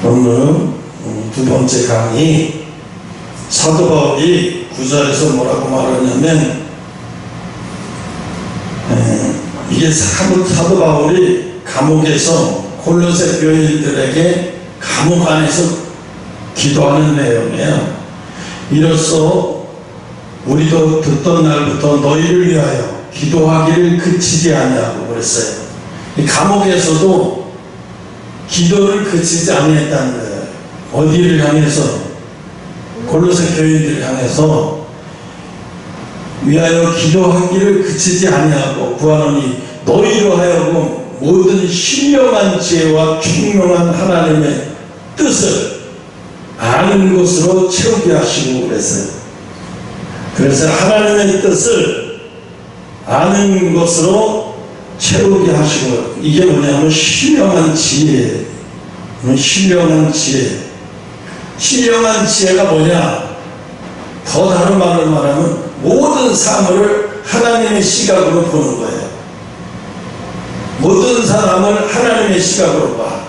오늘 두 번째 강의, 사도 바울이 9절에서 뭐라고 말하냐면, 이게 사도 바울이 감옥에서 골로새 교인들에게 감옥 안에서 기도하는 내용이에요. 이로써 우리도 듣던 날부터 너희를 위하여 기도하기를 그치지 아니하고 그랬어요. 이 감옥에서도 기도를 그치지 아니했다는 거예요. 어디를 향해서? 골로새 교인들을 향해서 위하여 기도하기를 그치지 아니하고 구하노니 너희로 하여금 모든 신령한 지혜와 총명한 하나님의 뜻을 아는 것으로 채우게 하시고 그랬어요. 그래서 하나님의 뜻을 아는 것으로 채우게 하시고, 이게 뭐냐면 신령한 지혜. 신령한 지혜. 신령한 지혜가 뭐냐? 더 다른 말로 말하면 모든 사물을 하나님의 시각으로 보는 거예요. 모든 사람을 하나님의 시각으로 봐.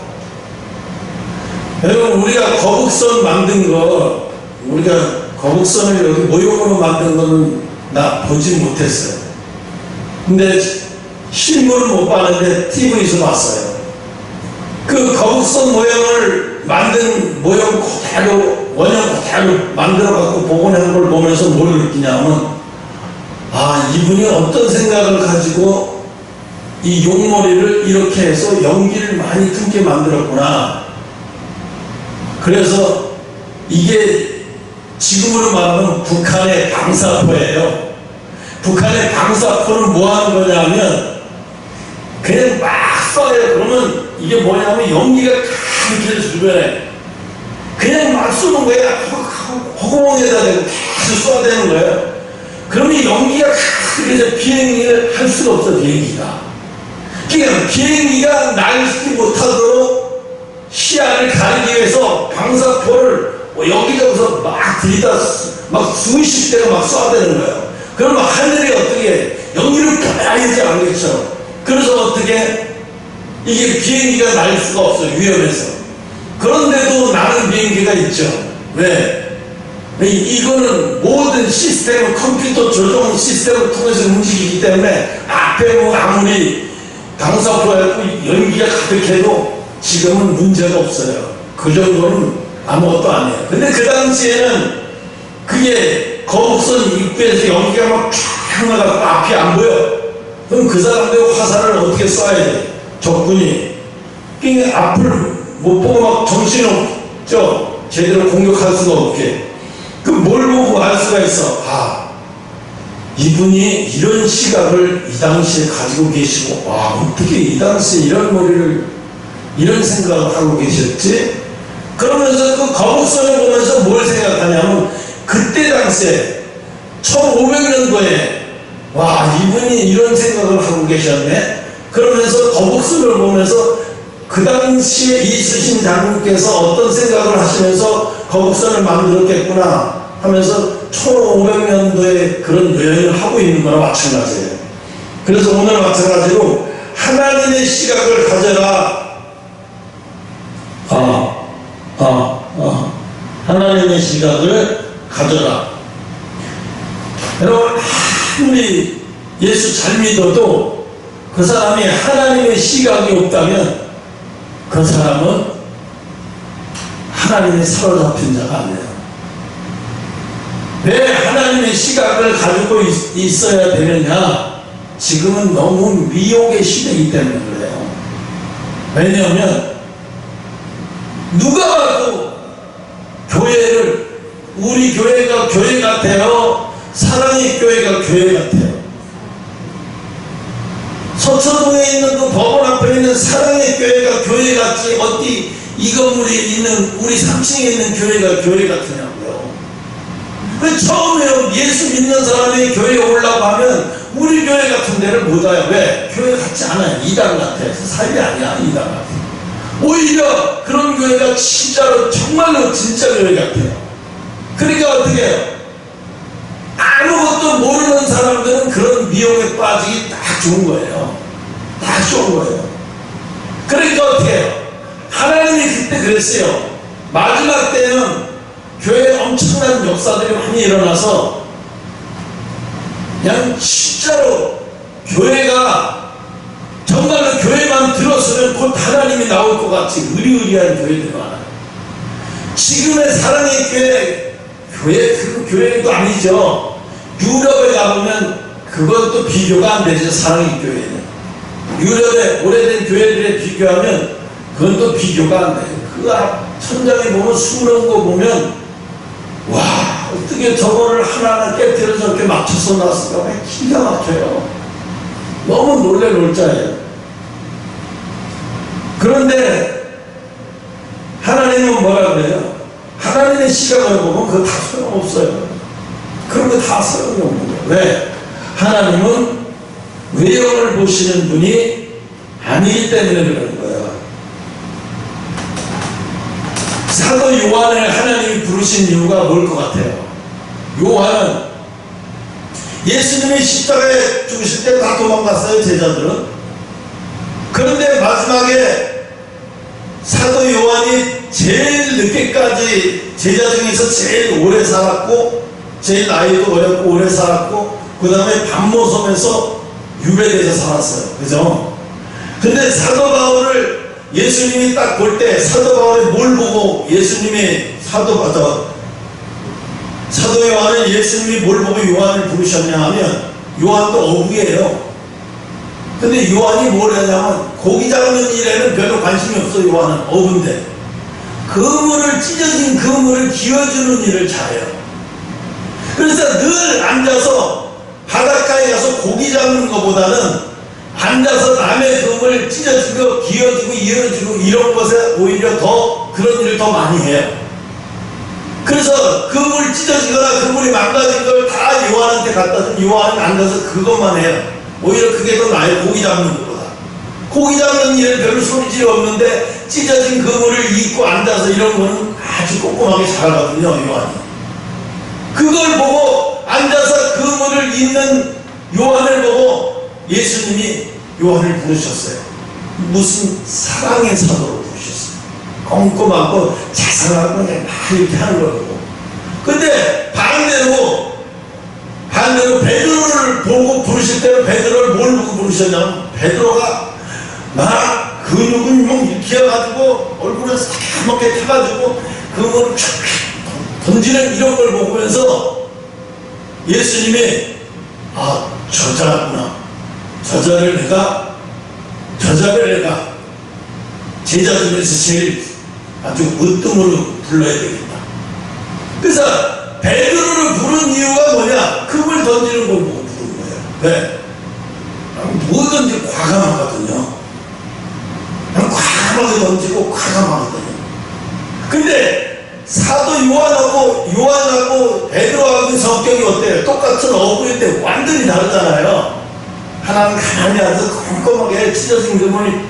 여러분, 우리가 거북선 만든 거, 우리가 거북선을 여기 모형으로 만든 거는 나 보지 못했어요. 근데 실물은 못 봤는데 TV에서 봤어요. 그 거북선 모형을 만든 모형 그대로, 원형 그대로 만들어갖고 복원한 걸 보면서 뭘 느끼냐면, 아, 이분이 어떤 생각을 가지고 이 용머리를 이렇게 해서 연기를 많이 듬게 만들었구나. 그래서 이게 지금으로 말하면 북한의 방사포예요. 북한의 방사포는 뭐 하는 거냐면 그냥 막 쏴요. 그러면 이게 뭐냐면 연기가 이렇게 주변에 그냥 막 쏘는 거예요. 허구멍에다 대고 계속 쏴대는 거예요. 그러면 연기가 그래서 비행기를 할 수가 없어. 비행기가 그냥 비행기가 날지 못하도록 시야를 가리기 위해서 방사포를 여기저기서 막 들이다 막 수십 대가 막 쏴대는 거예요. 그러면 하늘이 어떻게 연기를 가야지 않겠죠. 그래서 어떻게 이게 비행기가 날 수가 없어요. 위험해서. 그런데도 나는 비행기가 있죠. 왜? 이거는 모든 시스템, 컴퓨터 조종 시스템을 통해서 움직이기 때문에 앞에 뭐 아무리 방사포였고 연기가 가득해도 지금은 문제가 없어요. 그 정도는 아무것도 아니에요. 근데 그 당시에는 그게 거북선 입구에서 연기가 막 쫙 나가고 앞이 안 보여. 그럼 그 사람들 화살을 어떻게 쏴야 돼? 적군이. 그러니까 앞을 못 보고 막 정신없죠. 제대로 공격할 수가 없게. 그 뭘 보고 알 수가 있어? 아, 이분이 이런 시각을 이 당시에 가지고 계시고, 와, 어떻게 이 당시에 이런 머리를, 이런 생각을 하고 계셨지? 그러면서 그 거북선을 보면서 뭘 생각하냐면, 그때 당시에 1500년도에 와, 이분이 이런 생각을 하고 계셨네? 그러면서 거북선을 보면서 그 당시에 이순신 장군께서 어떤 생각을 하시면서 거북선을 만들었겠구나 하면서 1500년도에 그런 여행을 하고 있는 거나 마찬가지예요. 그래서 오늘 마찬가지로 하나님의 시각을 가져라. 하나님의 시각을 가져라. 여러분, 아무리 예수 잘 믿어도 그 사람이 하나님의 시각이 없다면 그 사람은 하나님의 사로잡힌 자가 아니에요. 왜 하나님의 시각을 가지고 있어야 되느냐? 지금은 너무 미혹의 시대이기 때문에 그래요. 왜냐하면 누가 봐도 교회를, 우리 교회가 교회 같아요? 사랑의 교회가 교회 같아요? 서초동에 있는 그 법원 앞에 있는 사랑의 교회가 교회 같지, 어디 이 건물에 있는 우리 3층에 있는 교회가 교회 같으냐고요. 왜 처음에 예수 믿는 사람이 교회에 오려고 하면 우리 교회 같은 데를 못 와요. 왜? 교회 같지 않아요. 이단 같아요. 사이 아니야. 이단 같아요. 오히려 그런 교회가 진짜로 정말로 진짜 교회 같아요. 그러니까 어떻게 해요? 아무것도 모르는 사람들은 그런 미혹에 빠지기 딱 좋은 거예요. 딱 좋은 거예요. 그러니까 어떻게 해요? 하나님이 그때 그랬어요. 마지막 때는 교회에 엄청난 역사들이 많이 일어나서 그냥 진짜로 교회가 정말로 교회만 들었으면 곧 하나님이 나올 것 같이 의리의리한 교회들이 많아요. 지금의 사랑의 교회 그 교회도 아니죠. 유럽에 가보면 그것도 비교가 안 되죠. 사랑의 교회는 유럽의 오래된 교회들에 비교하면 그건 또 비교가 안 돼요. 그 앞 천장에 보면 수놓은 거 보면 와, 어떻게 저거를 하나하나 깨뜨려서 저렇게 맞춰서 놨을까? 기가 막혀요. 너무 놀랄 자예요. 그런데 하나님은 뭐라 그래요? 하나님의 시각을 보면 그거 다 소용없어요. 그런 거 다 소용이 없는 거예요. 왜? 하나님은 외형을 보시는 분이 아니기 때문에 그러는 거예요. 사도 요한을 하나님이 부르신 이유가 뭘 것 같아요? 요한은 예수님이 십자가에 죽으실 때 다 도망갔어요, 제자들은. 그런데 마지막에 사도 요한이 제일 늦게까지 제자 중에서 제일 오래 살았고, 제일 나이도 어렸고 오래 살았고, 그 다음에 밤모섬에서 유배돼서 살았어요. 그죠? 근데 사도 바울을 예수님이 딱 볼 때 사도 바울이 뭘 보고 예수님이 사도 요한은 예수님이 뭘 보고 요한을 부르셨냐 하면 요한도 어부예요. 근데 요한이 뭘 하냐면 고기 잡는 일에는 별로 관심이 없어. 요한은 어부인데 그물을 찢어진 그물을 기어주는 일을 잘해요. 그래서 늘 앉아서 바닷가에 가서 고기 잡는 것보다는 앉아서 남의 그물을 찢어주고 기어주고 이어주고 이런 것에 오히려 더 그런 일을 더 많이 해요. 그래서 그물 찢어지거나 그물이 망가진 걸 다 요한한테 갖다 주면 요한은 앉아서 그것만 해요. 오히려 그게 더 나아요. 고기 잡는 것보다. 고기 잡는 일은 별로 소리질이 없는데 찢어진 그물을 잇고 앉아서 이런 거는 아주 꼼꼼하게 잘하거든요. 요한이. 그걸 보고 앉아서 그물을 잇는 요한을 보고 예수님이 요한을 부르셨어요. 무슨 사랑의 사도로 부르셨어요. 꼼꼼하고 자상하고 그냥 막 이렇게 하는 거고. 근데 반대로 베드로를 보고 부르실 때는 베드로를 뭘 보고 부르셨냐면 베드로가 막 근육은 막 이렇게 해가지고 얼굴에 새까맣게 타가지고 그걸 던지는 이런 걸 보면서 예수님이 아, 저자구나. 저자를 내가 제자 중에서 제일 아주 으뜸으로 불러야 되겠다. 그래서 베드로를 부른 이유가 뭐냐? 금을 던지는 걸 보고 부른 거예요. 왜? 뭐든지 과감하거든요. 과감하게 던지고 과감하거든요. 근데 사도 요한하고 베드로하고 성격이 어때요? 똑같은 어부인데 완전히 다르잖아요. 하나는 가만히 앉아서 꼼꼼하게 찢어진 그물을.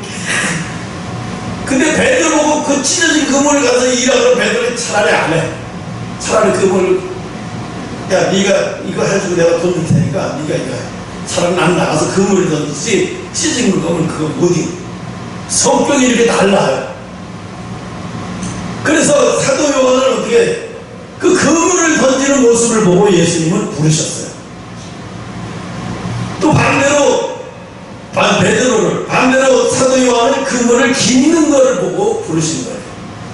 근데 베드로 보고 그 찢어진 그물을 가서 일하면 베드로는 차라리 안 해. 차라리 그물을 야 네가 이거 해주고 내가 돈 줄 테니까 네가 이거 해. 차라리 난 나가서 그물을 던지지 찢어진 그물 그거 못이. 성격이 이렇게 달라요. 그래서 사도 요한은 어떻게 그 그물을 던지는 모습을 보고 예수님은 부르셨어요. 또 반대로 사도 요한은 그물을 깃는 것을 보고 부르신 거예요.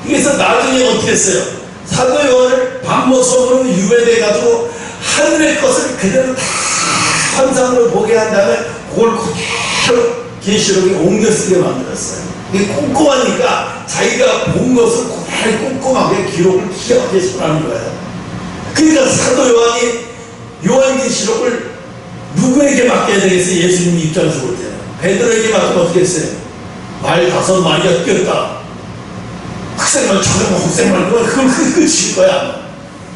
그래서 나중에 어떻게 했어요? 사도 요한을 밤모섬으로 유배돼가지고 하늘의 것을 그대로 다 환상으로 보게 한 다음에 그걸 그대로 계시록에 옮겨 쓰게 만들었어요. 이게 꼼꼼하니까 자기가 본 것을 그대로 꼼꼼하게 기록을 기가 막히게 손하는 거예요. 그러니까 사도 요한이 요한계시록을 누구에게 맡겨야 되겠어요? 예수님 입장에서 볼 때는 베드로에게 맡기면 어떻게 했어요? 말 5마리가 뛰었다. 흑색말 저거 흑색말 그건 끝일 거야.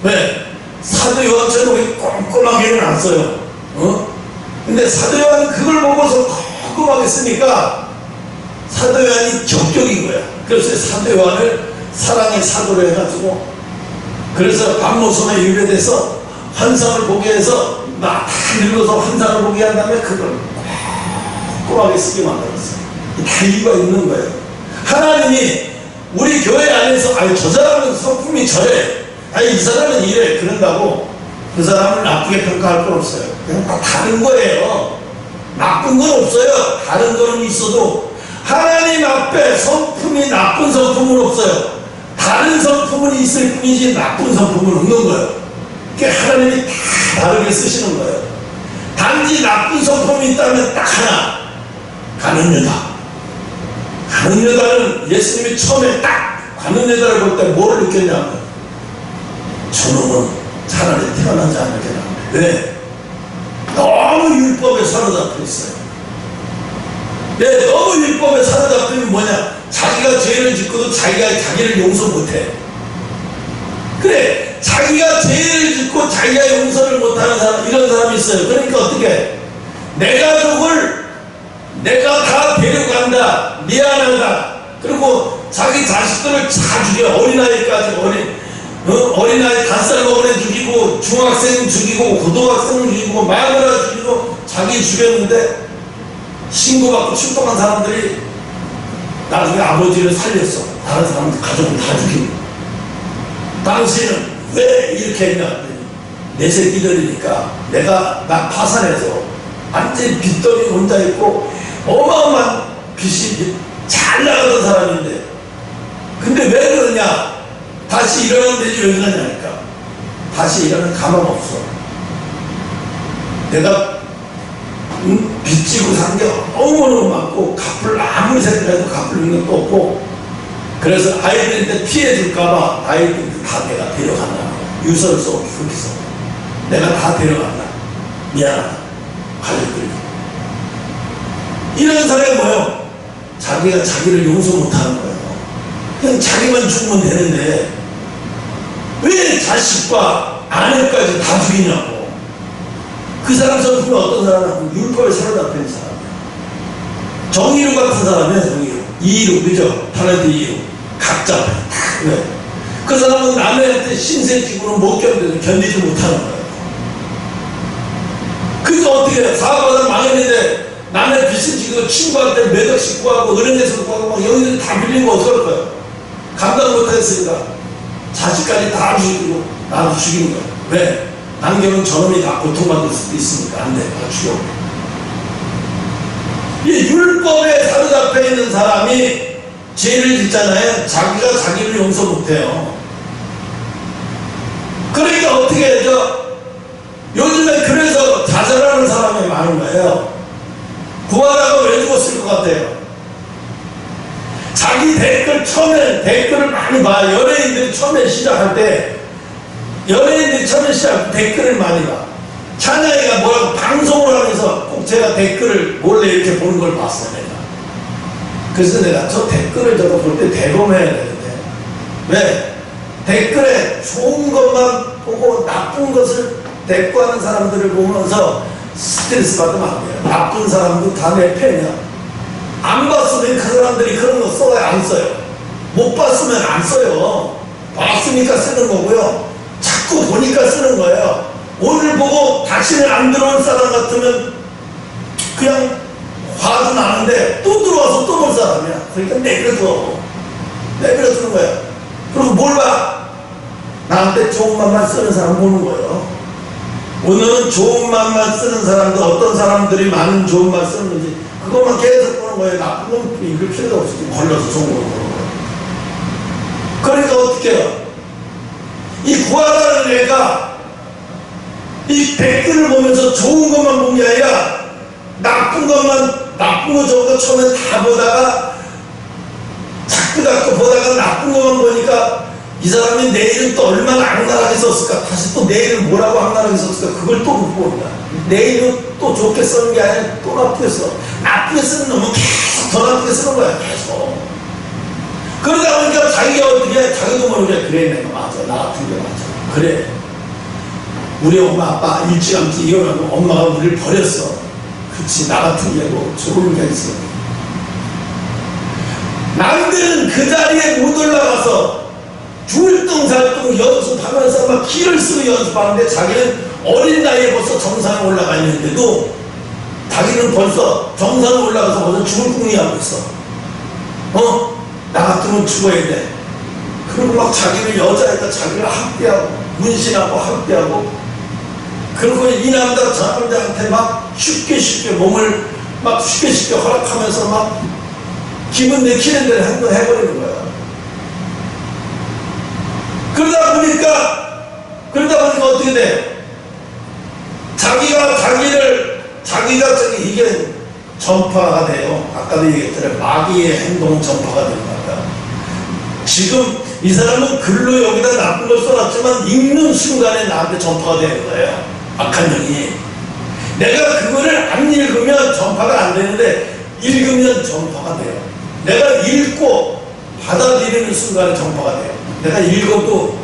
왜? 사도 요한처럼 꼼꼼하게는 안 써요. 근데 사도 요한은 그걸 보고서 꼼꼼하게 쓰니까 사도 요한이 적격인 거야. 그래서 사도 요한을 사랑의 사도로 해가지고 그래서 밤모섬에 유배돼서 환상을 보게 해서 막 늙어서 환상을 보게 한 다음에 그걸 꼼꼼하게 쓰게 만들었어요. 다 이유가 있는 거예요. 하나님이 우리 교회 안에서 아니 저 사람은 성품이 저래, 아니 이 사람은 이래 그런다고 그 사람을 나쁘게 평가할 건 없어요. 그냥 다 다른 거예요. 나쁜 건 없어요. 다른 거는 있어도 하나님 앞에 성품이 나쁜 성품은 없어요. 다른 성품은 있을 뿐이지 나쁜 성품은 없는 거예요. 그게 하나님이 다 다르게 쓰시는 거예요. 단지 나쁜 성품이 있다면 딱 하나, 가는 여자. 가는 여자는 예수님이 처음에 딱 가는 여자를 볼 때 뭘 느꼈냐면 저놈은 차라리 태어나지 않을게나. 왜? 너무 율법에 사로잡혀 있어요. 네, 너무 율법에 사로잡히면 뭐냐? 자기가 죄를 짓고도 자기를 용서 못해. 그래, 자기가 죄를 짓고 자기가 용서를 못하는 사람, 이런 사람이 있어요. 그러니까 어떻게? 내 가족을 내가 다 데려간다, 미안하다. 그리고 자기 자식들을 다 죽여. 어린아이까지, 어린아이 5살 먹은 애 죽이고, 중학생 죽이고, 고등학생 죽이고, 마누라 죽이고, 자기 죽였는데 신고받고 출동한 사람들이 나중에 아버지를 살렸어. 다른 사람들 가족을 다 죽이고. 당신은 왜 이렇게 했냐? 내 새끼들이니까 내가 나 파산해서 완전히 빚더미 혼자 있고 어마어마한 빚이 잘 나가던 사람인데, 근데 왜 그러냐? 다시 일어나면 되지 왜 그러냐니까. 다시 일어나면 가망 없어. 내가 빚지고 산 게 너무너무 많고 아무리 생각해도 갚을 있는 것도 없고, 그래서 아이들한테 피해 줄까봐 아이들한테 다 내가 데려간다. 유서를 써, 그렇게 써. 내가 다 데려간다. 미안하다. 가족들이. 이런 사람이 뭐예요? 자기가 자기를 용서 못하는 거예요. 그냥 자기만 죽으면 되는데 왜 자식과 아내까지 다 죽이냐고. 그 사람 성품이 어떤 사람이냐면 율법에 사로잡혀 있는 사람이에요. 정의로 같은 사람이에요. 정의로. 이의로, 그죠? 타란트 이의로. 각자. 네. 그 사람은 남한테 신세지고는 못 견디지 못하는 거예요. 그러니까 어떻게 해요? 사업하다 망했는데 남의 빚을 지고 친구한테 몇 억씩 구하고 은행에서 구하고 막 여기들 다 빌리면 어떡할 거예요? 감당 못했으니까 자식까지 다 죽이고 나도 죽이는 거예요. 왜? 남겨놓은 저놈이 다 고통받을 수도 있으니까 안 돼. 다 죽여. 이 율법에 사로잡혀 있는 사람이 죄를 짓잖아요. 자기가 자기를 용서 못해요. 그러니까 어떻게 해야죠? 요즘에 그래서 자살하는 사람이 많은 거예요. 구하다가 왜 죽었을 것 같아요? 자기 댓글, 처음에 댓글을 많이 봐. 연예인들이 처음에 시작할 때 댓글을 많이 봐. 찬양이가 뭐라고 방송을 하면서 꼭 제가 댓글을 몰래 이렇게 보는 걸 봤어요, 내가. 그래서 내가 저 댓글을 저거 볼 때 대범해야 되는데, 왜? 댓글에 좋은 것만 보고 나쁜 것을 대꾸하는 사람들을 보면서 스트레스 받으면 안 돼요. 나쁜 사람도 다 내 편이야. 안 봤으면 그 사람들이 그런 거 써요, 안 써요? 못 봤으면 안 써요. 봤으니까 쓰는 거고요. 자꾸 보니까 쓰는 거예요. 오늘 보고 다시는 안 들어올 사람 같으면 그냥 화도 나는데 또 들어와서 또 볼 사람이야. 그러니까 내버려 두는 거야. 그리고 뭘 봐? 나한테 좋은 말만 쓰는 사람 보는 거예요. 오늘은 좋은 말만 쓰는 사람도 어떤 사람들이 많은 좋은 말 쓰는지 그것만 계속 보는 거예요. 나쁜 건 읽을 필요도 없이 걸려서 좋은 거 보는 거예요. 그러니까 어떻게 해요? 이 구하라는 애가 이 댓글을 보면서 좋은 것만 본 게 아니라 나쁜 거 좋은 거 처음에 다 보다가 자꾸 보다가 나쁜 것만 보니까 이 사람이 내일은 또 얼마나 악랄하게 썼을까, 다시 또 내일은 뭐라고 악랄하게 썼을까, 그걸 또 못 보는 거야. 내일은 또 좋게 쓰는 게 아니라 또 나쁘게 써. 나쁘게 쓰는 놈은 계속 더 나쁘게 쓰는 거야, 계속. 그러다 보니까 자기가 어떻게 해? 자기도 모르게 그래, 내가 맞아. 나 같은 게 맞아. 그래. 우리 엄마 아빠 일찌감치 이혼하고 엄마가 우리를 버렸어. 그치, 나 같은 게고 좋은 게 있어. 남들은 그 자리에 못 올라가서 줄등살등 연습하면서 막 기를 쓰고 연습하는데 자기는 어린 나이에 벌써 정상에 올라가 있는데도 자기는 벌써 정상에 올라가서 벌써 죽을 궁리하고 있어. 나 같으면 죽어야 돼. 그리고 막 자기를 여자에다 자기를 학대하고 문신하고 학대하고, 그리고 이 남자 저 남자한테 막 쉽게 몸을 막 쉽게 허락하면서 막 기분 내키는 대로 행동해버리는 거야. 그러다 보니까 어떻게 돼? 자기가 이게 전파가 돼요. 아까도 얘기했잖아요. 마귀의 행동 전파가 되는 거야. 지금 이 사람은 글로 여기다 나쁜 걸 써놨지만 읽는 순간에 나한테 전파가 되는 거예요. 악한 영이. 내가 그거를 안 읽으면 전파가 안 되는데 읽으면 전파가 돼요. 내가 읽고 받아들이는 순간에 전파가 돼요. 내가 읽어도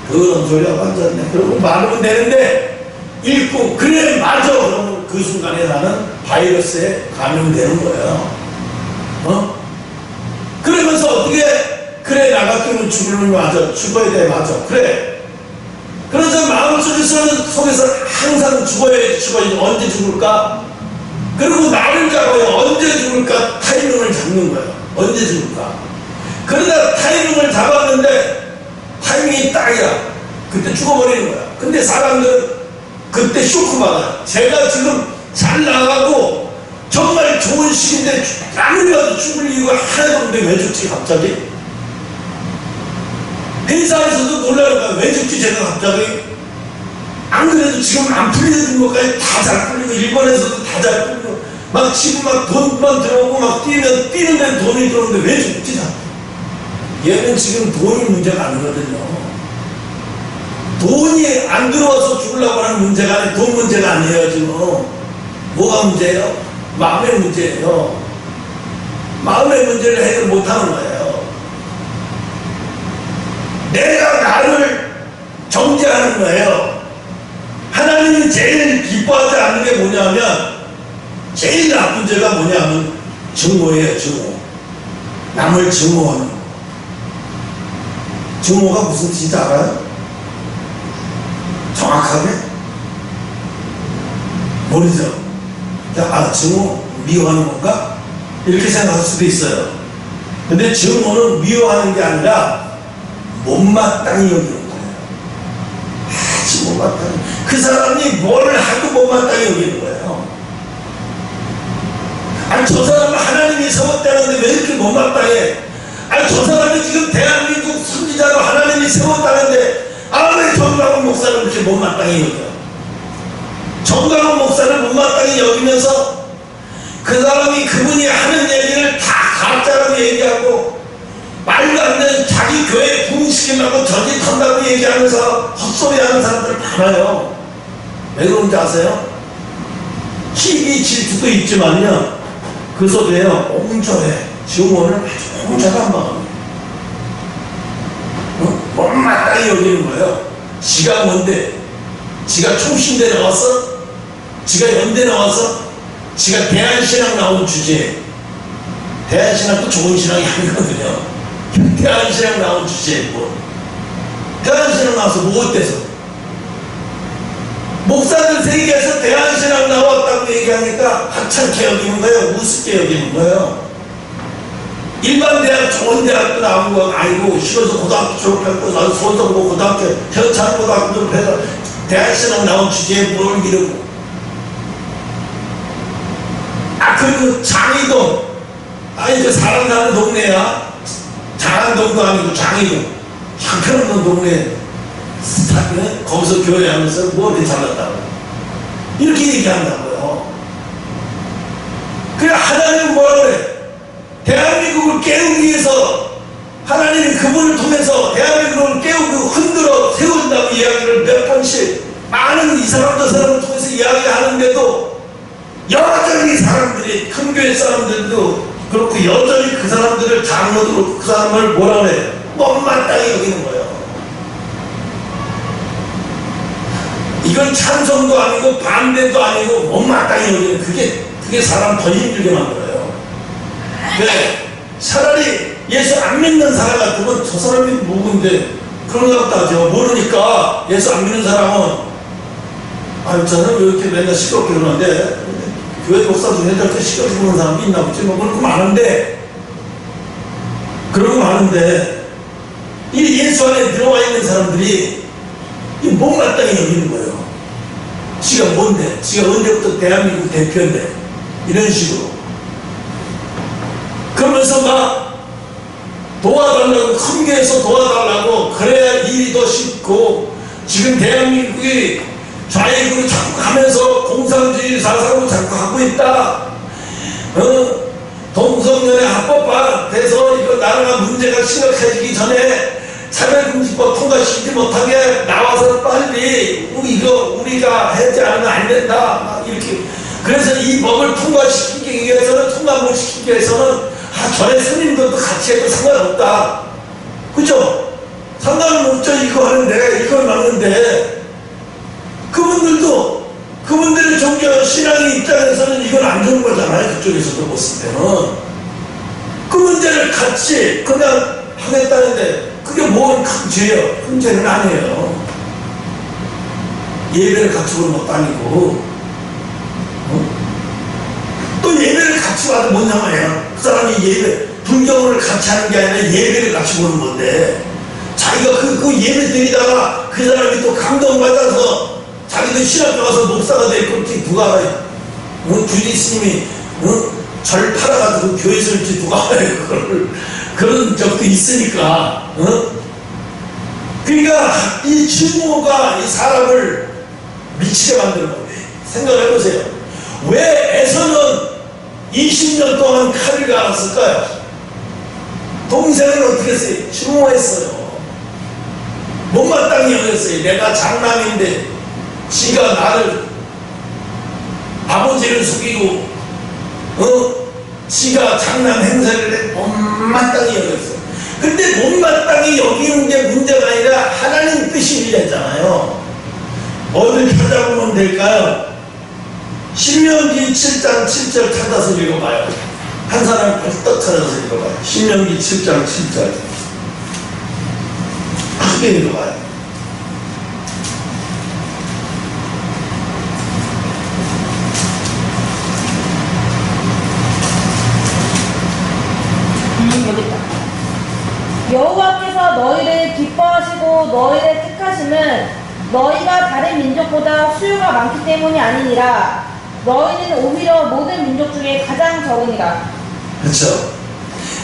그런 소리가 완전해. 그러고 말하면 되는데 읽고 그래 맞아. 그러면 그 순간에 나는 바이러스에 감염되는 거예요. 그러면서 어떻게 그래 나 같으면 죽으면 맞아. 죽어야 돼 맞아. 그래. 그래서 마음속에서 항상 죽어야지. 언제 죽을까? 그리고 나를 잡아요. 언제 죽을까? 타이밍을 잡는 거예요. 언제 죽을까? 그러다 타이밍을 잡았는데 타이밍이 딱이야. 그때 죽어버리는 거야. 근데 사람들은 그때 쇼크받아요. 제가 지금 잘 나가고 정말 좋은 시기인데 아무리 봐도 죽을 이유가 하나도 없는데 왜 죽지 갑자기? 회사에서도 놀라는 거야. 왜 죽지 제가 갑자기? 안 그래도 지금 안 풀리는 것까지 다 잘 풀리고 일본에서도 다 잘 풀리고 막 지금 막 돈만 들어오고 막 뛰는데 돈이 들어오는데 왜 죽지? 얘는 지금 돈이 문제가 아니거든요. 돈이 안 들어와서 죽으려고 하는 문제가 아니에요. 돈 문제가 아니에요. 지금 뭐가 문제예요? 마음의 문제예요. 마음의 문제를 해결 못하는 거예요. 내가 나를 정죄하는 거예요. 하나님이 제일 기뻐하지 않는 게 뭐냐면, 제일 나쁜 죄가 뭐냐면 증오예요. 증오. 남을 증오하는 거. 증오가 무슨 뜻인지 알아요? 정확하게? 모르죠? 증오 미워하는 건가? 이렇게 생각할 수도 있어요. 근데 증오는 미워하는 게 아니라 못마땅히 여기는 거예요. 아주 못마땅히. 그 사람이 뭘 하고 못마땅히 여기는 거예요. 아니 저 사람은 하나님이 세웠다는데 왜 이렇게 못마땅해? 아니 저 사람이 지금 대한민국 선지자로 하나님이 세웠다는데 왜 정강훈 목사를 그렇게 못마땅히 여겨? 정강훈 목사를 못마땅히 여기면서 그 사람이 그분이 하는 얘기를 다 가짜라고 얘기하고 말도 안 되는 자기 교회 붕시키려고 저짓한다고 얘기하면서 헛소리하는 사람들 많아요. 왜 그런지 아세요? 희귀 질투도 있지만요, 그 속에요 옹졸해. 증오를 아주 옹졸한 마음이에요. 못마땅히 여기는 거예요. 지가 뭔데? 지가 총신대 나왔어? 지가 연대 나왔어? 지가 대한신앙 나온 주제에, 대한신앙도 좋은 신앙이 아니거든요. 대한신앙 나온 주제에 뭐 대한신앙 나와서 뭐 어때서? 목사들 세계에서 대한신앙 나왔다고 얘기하니까 하찮게 여기는 거예요. 우습게 여기는 거예요. 일반 대학 좋은 대학도 나온 거 아니고 싫어서 고등학교 졸업했고 나도 서울도 고등학교 현찬 고등학교 졸업해서 대한신앙 나온 주제에 뭘 미루고. 그리고 장이동, 이거 사람 사는 동네야. 장안동도 아니고 장이동, 한편없는 동네 거기서 교회하면서 뭐 이렇게 잘났다고 이렇게 얘기한다고요. 그래 하나님은 뭐라 그래? 대한민국을 깨우기 위해서 하나님이 그분을 통해서 대한민국을 깨우고 흔들어 세운다고 이야기를 몇 번씩 많은 이 사람 저 사람을 통해서 이야기하는데도 여전히 사람들이, 큰 교회 사람들도 그렇고 여전히 그 사람들을 장로도 그렇고 그 사람을 뭐라 그래? 못마땅히 여기는 거예요. 이건 찬성도 아니고 반대도 아니고 못마땅히 여기는, 그게 사람 더 힘들게 만들어요. 왜? 차라리 예수 안 믿는 사람 같으면 저 사람이 누군데 그런 것 같다죠. 모르니까. 예수 안 믿는 사람은 저는 왜 이렇게 맨날 시끄럽게 그러는데 교회 목사 중에 저렇게 시끄럽게 보는 사람이 있나 보지. 뭐 그렇고 많은데 그런 거 하는데 이 예수 안에 들어와 있는 사람들이 이 못마땅히 여기는 거예요. 지가 뭔데? 지가 언제부터 대한민국 대표인데? 이런 식으로. 그러면서 막 도와달라고, 큰 교회에서 도와달라고, 그래야 일이 더 쉽고, 지금 대한민국이 좌익으로 자꾸 가면서 공산주의 사상으로 자꾸 하고 있다. 동성연애 합법화돼서 이거 나라가 문제가 심각해지기 전에 차별금지법 통과시키지 못하게 나와서 빨리 이거 우리가 하지 않으면 안 된다. 이렇게. 그래서 이 법을 통과시키기 위해서는, 통과 못 시키기 위해서는 전에 스님들도 같이 해도 상관없다. 그죠? 상관은 없죠. 이거 하는데, 이걸 막는데, 그분들의 종교 신앙의 입장에서는 이건 안 좋은 거잖아요. 그쪽에서도 봤을 때는. 그 문제를 같이 그냥 하겠다는데, 그게 뭔 큰 죄예요? 큰 죄는 아니에요. 예배를 같이 보는 것도 아니고, 또 예배를 같이 봐도 뭔 상관이에요? 그 사람이 불경을 같이 하는 게 아니라 예배를 같이 보는 건데, 자기가 그 예배 드리다가 그 사람이 또 감동받아서 자기도 신학교 가서 목사가 될 건지 누가 알아요? 주지 스님이 절 팔아가지고 교회 설지 누가 알아요? 그걸. 그런 적도 있으니까. 그러니까 이 증오가 이 사람을 미치게 만드는 거예요. 생각해보세요. 왜 에서는 20년 동안 칼을 갈았을까요? 동생을 어떻게 했어요? 증오했어요. 못마땅히 여겼어요. 내가 장남인데 지가 나를, 아버지를 속이고 지가 장남 행세를 해 못마땅히 여겼어요. 근데 못마땅히 여기는 게 문제가 아니라 하나님 뜻이 이랬잖아요. 어딜 찾아보면 될까요? 신명기 7장 7절 찾아서 읽어봐요. 한 사람이 벌떡 찾아서 읽어봐요. 신명기 7장 7절 크게 읽어봐요. 여기 있다. 여호와께서 너희를 기뻐하시고 너희를 택하심은 너희가 다른 민족보다 수요가 많기 때문이 아니니라. 너희는 오히려 모든 민족 중에 가장 적으니라. 그렇죠.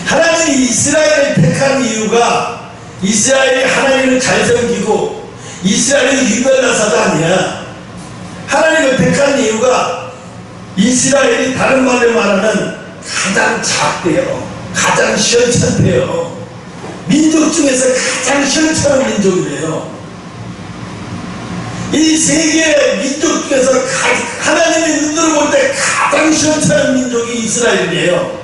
하나님이 이스라엘을 택한 이유가 이스라엘이 하나님을 잘 섬기고 이스라엘이 유별난 사가 아니야. 하나님을 택한 이유가 이스라엘이 다른 말로 말하면 가장 작대요. 가장 시원찮대요. 민족 중에서 가장 시원찮은 민족이래요. 이 세계 민족 중에서 하나님의 눈으로 볼 때 가장 시원찮은 민족이 이스라엘이에요.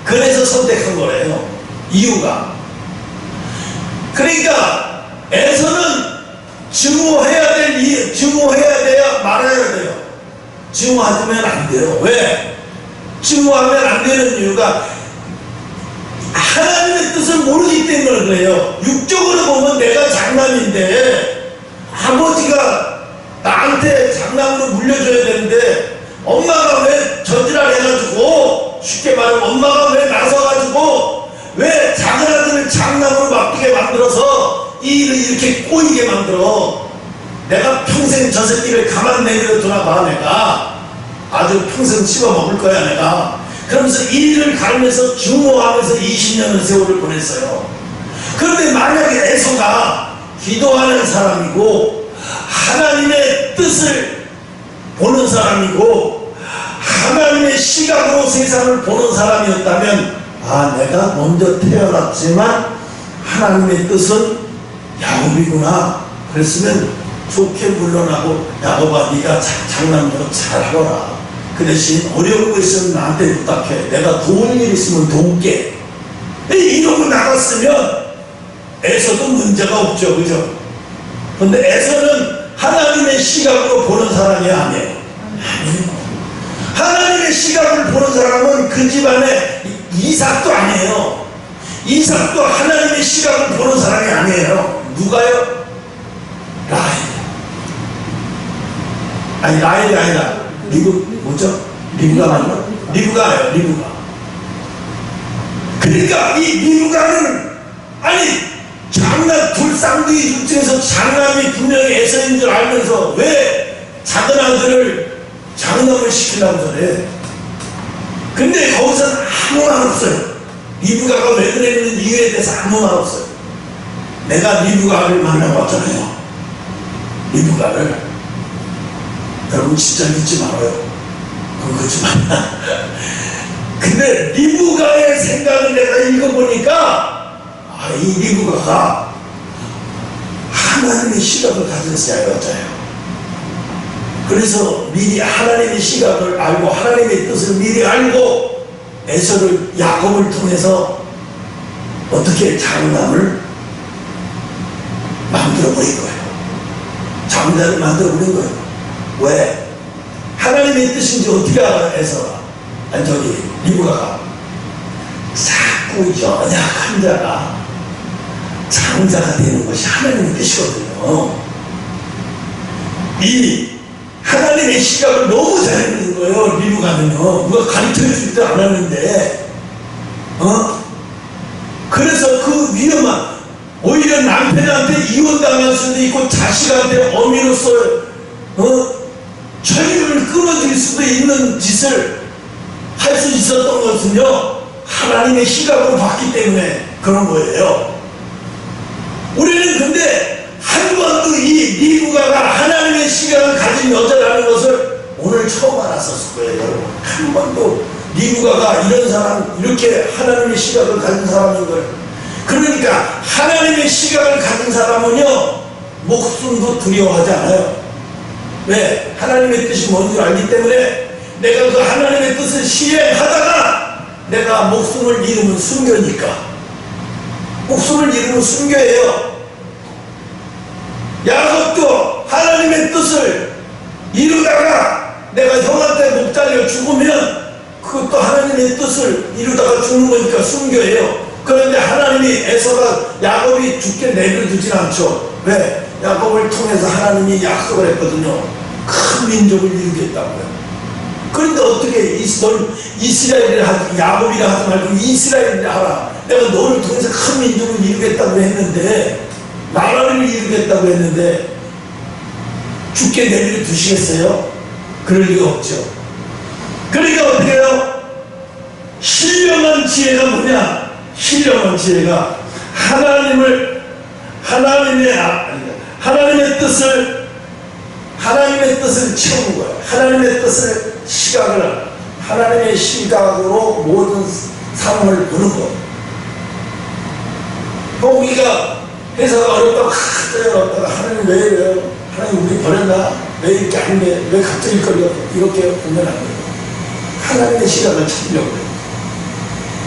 그래서 선택한 거래요. 이유가. 그러니까 에서는 증오해야 돼야 말아야 돼요. 증오하면 안 돼요. 왜? 증오하면 안 되는 이유가 하나님의 뜻을 모르기 때문에 그래요. 육적으로 보면 내가 장남인데 아버지가 나한테 장남으로 물려줘야 되는데 엄마가 왜 저지랄 해가지고, 쉽게 말하면 엄마가 왜 나서가지고 왜 작은 아들을 장남으로 맡기게 만들어서 이 일을 이렇게 꼬이게 만들어. 내가 평생 저 새끼를 가만 내버려 두나 봐. 내가 아주 평생 씹어먹을 거야 내가. 그러면서 이 일을 가르면서 증오하면서 20년의 세월을 보냈어요. 그런데 만약에 에서가 기도하는 사람이고 하나님의 뜻을 보는 사람이고 하나님의 시각으로 세상을 보는 사람이었다면, 아, 내가 먼저 태어났지만 하나님의 뜻은 야곱이구나 그랬으면 좋게 물러나고, 야곱아 네가 장남으로 잘하거라. 그 대신 어려운 거 있으면 나한테 부탁해. 내가 도울 일 있으면 도울게. 이러고 나갔으면 에서도 문제가 없죠. 그죠? 근데 에서는 하나님의 시각으로 보는 사람이 아니에요. 하나님의 시각을 보는 사람은 그 집안의 이삭도 아니에요. 이삭도 하나님의 시각을 보는 사람이 아니에요. 누가요? 라헬. 아니, 라헬이 아니라 뭐죠? 리브가 맞나? 리브가예요. 리브가. 그러니까 이 리브가는 아니 장남 둘 쌍둥이 중에서 장남이 분명히 에서인 줄 알면서 왜 작은 아들을 장남을 시키려고 저래. 근데 거기서는 아무 말 없어요. 리브가가 왜 그랬는 이유에 대해서 아무 말 없어요. 내가 리브가를 만나봤잖아요. 리브가를. 여러분 진짜 믿지 말아요. 그건 거짓말이야. 근데 리브가의 생각을 내가 읽어보니까 이 리브가가 하나님의 시각을 가진 여자예요. 그래서 미리 하나님의 시각을 알고 하나님의 뜻을 미리 알고 에서를 야곱을 통해서 어떻게 장남을 만들어버린 거예요. 장자를 만들어버린 거예요. 왜? 하나님의 뜻인지 어떻게 알아? 에서가 리브가가 자꾸 연약한 자가 장자가 되는 것이 하나님의 뜻이거든요. 이 하나님의 시각을 너무 잘 읽는 거예요. 리브가는요. 누가 가르쳐주지도 않았는데 그래서 그 위험한 오히려 남편한테 이혼당할 수도 있고 자식한테 어미로서 철기를 끊어질 수도 있는 짓을 할 수 있었던 것은요 하나님의 시각으로 봤기 때문에 그런 거예요. 우리는 근데 한 번도 이 리브가가 하나님의 시각을 가진 여자라는 것을 오늘 처음 알았었을 거예요. 여러분 한 번도 리브가가 이런 사람 이렇게 하나님의 시각을 가진 사람인 걸. 그러니까 하나님의 시각을 가진 사람은요 목숨도 두려워하지 않아요. 왜? 하나님의 뜻이 뭔지 알기 때문에 내가 그 하나님의 뜻을 실행하다가 내가 목숨을 잃으면 순교니까. 목숨을 잃으면 순교예요. 야곱도 하나님의 뜻을 이루다가 내가 형한테 목 잘려 죽으면 그것도 하나님의 뜻을 이루다가 죽는 거니까 순교예요. 그런데 하나님이 에서가 야곱이 죽게 내버려두진 않죠. 왜? 야곱을 통해서 하나님이 약속을 했거든요. 큰 민족을 이루겠다고요. 그런데 어떻게 넌 이스라엘이라 하지 야곱이라 하지 말고 이스라엘이라 하라. 내가 너를 통해서 큰 민족을 이루겠다고 했는데 나라를 이루겠다고 했는데 죽게 내버려 두시겠어요? 그럴 리가 없죠. 그러니까 어떻게 해요? 신령한 지혜가 뭐냐? 신령한 지혜가 하나님의 뜻을 채우는 거예요. 하나님의 뜻을 하나님의 시각으로 모든 상황을 보는 거예요. 우리가 회사가 어렵다고 어렵다가 하나님 왜 이래요? 하나님 우리 버렸나? 왜 이렇게 안 돼? 왜 갑자기 걸려? 이렇게 보면 안 돼요. 하나님의 시각을 찾으려고 해요.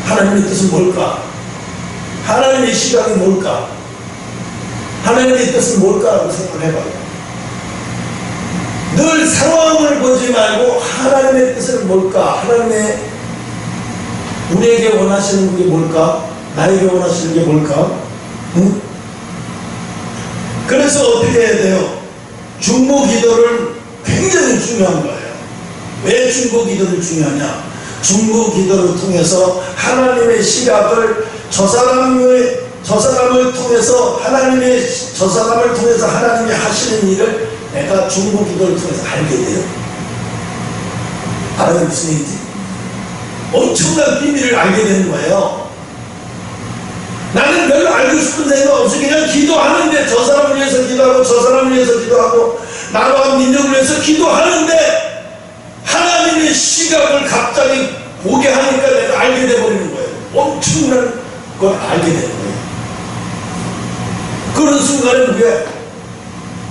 하나님의 뜻은 뭘까? 하나님의 시각이 뭘까? 하나님의 뜻은 뭘까라고 생각을 해봐요. 늘 상황을 보지 말고 하나님의 뜻은 뭘까? 하나님의 우리에게 원하시는 게 뭘까? 나에게 원하시는 게 뭘까? 응? 그래서 어떻게 해야 돼요? 중보 기도를 굉장히 중요한 거예요. 왜 중보 기도를 중요하냐? 중보 기도를 통해서 하나님의 시각을 저 사람을 통해서 저 사람을 통해서 하나님이 하시는 일을 내가 중보 기도를 통해서 알게 돼요. 알아요? 무슨 얘기지? 엄청난 비밀을 알게 되는 거예요. 나는 별로 알고 싶은 생각 없이 그냥 기도하는데 저 사람을 위해서 기도하고 저 사람을 위해서 기도하고 나라와 민족을 위해서 기도하는데 하나님의 시각을 갑자기 보게 하니까 내가 알게 돼버리는 거예요. 엄청난 걸 알게 되는 거예요. 그런 순간에 그게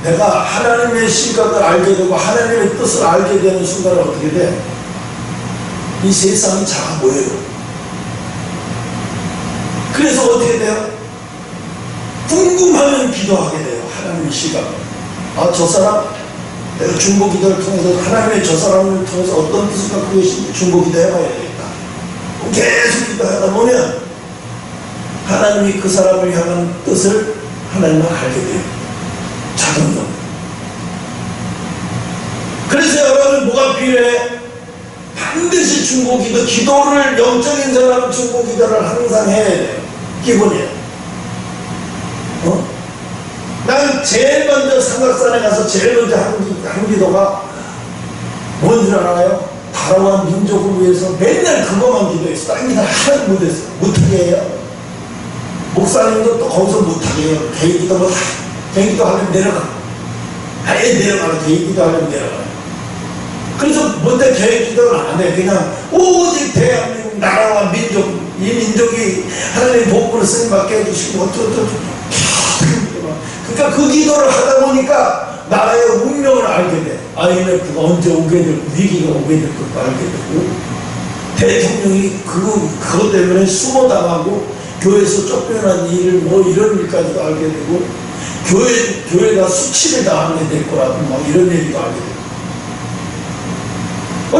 내가 하나님의 시각을 알게 되고 하나님의 뜻을 알게 되는 순간에 어떻게 돼? 이 세상이 작아 보여요. 그래서 어떻게 돼요? 궁금하면 기도하게 돼요. 하나님의 시각. 저 사람 내가 중보 기도를 통해서 하나님의 저 사람을 통해서 어떤 뜻을 갖고 계신지 중보 기도 해봐야 되겠다. 계속 기도하다 보면 하나님이 그 사람을 향한 뜻을 하나님은 알게 돼요. 자동으로. 그래서 여러분 뭐가 필요해? 반드시 중보기도, 기도를, 영적인 사람은 중보기도를 항상 해야 돼요. 기본이에요. 나는 제일 먼저 삼각산에 가서 제일 먼저 한 기도가 뭔지 알아요? 다로한 민족을 위해서 맨날 그것만 기도했어. 딴 기도 하나도 못했어. 못하게 해요. 목사님도 또 거기서 못하게 해요. 개인기도 뭐 개인기도 하면 내려가. 아예 내려가요. 개인기도 하면 내려가요. 그래서 못해 개인기도는 안 해. 그냥 오직 대한민국 나라와 민족, 이 민족이 하나님 복음을 쓰임받게 해주시고 어쩌고저쩌고. 그러니까 그 기도를 하다 보니까 나라의 운명을 알게 돼. IMF가 언제 오게 되고 위기가 오게 될 것도 알게 되고, 대통령이 그것 때문에 수모당하고 교회에서 쫓겨난 일을 뭐 이런 일까지도 알게 되고, 교회가 수치를 당하게 될 거라고 막 이런 얘기도 알게 되고.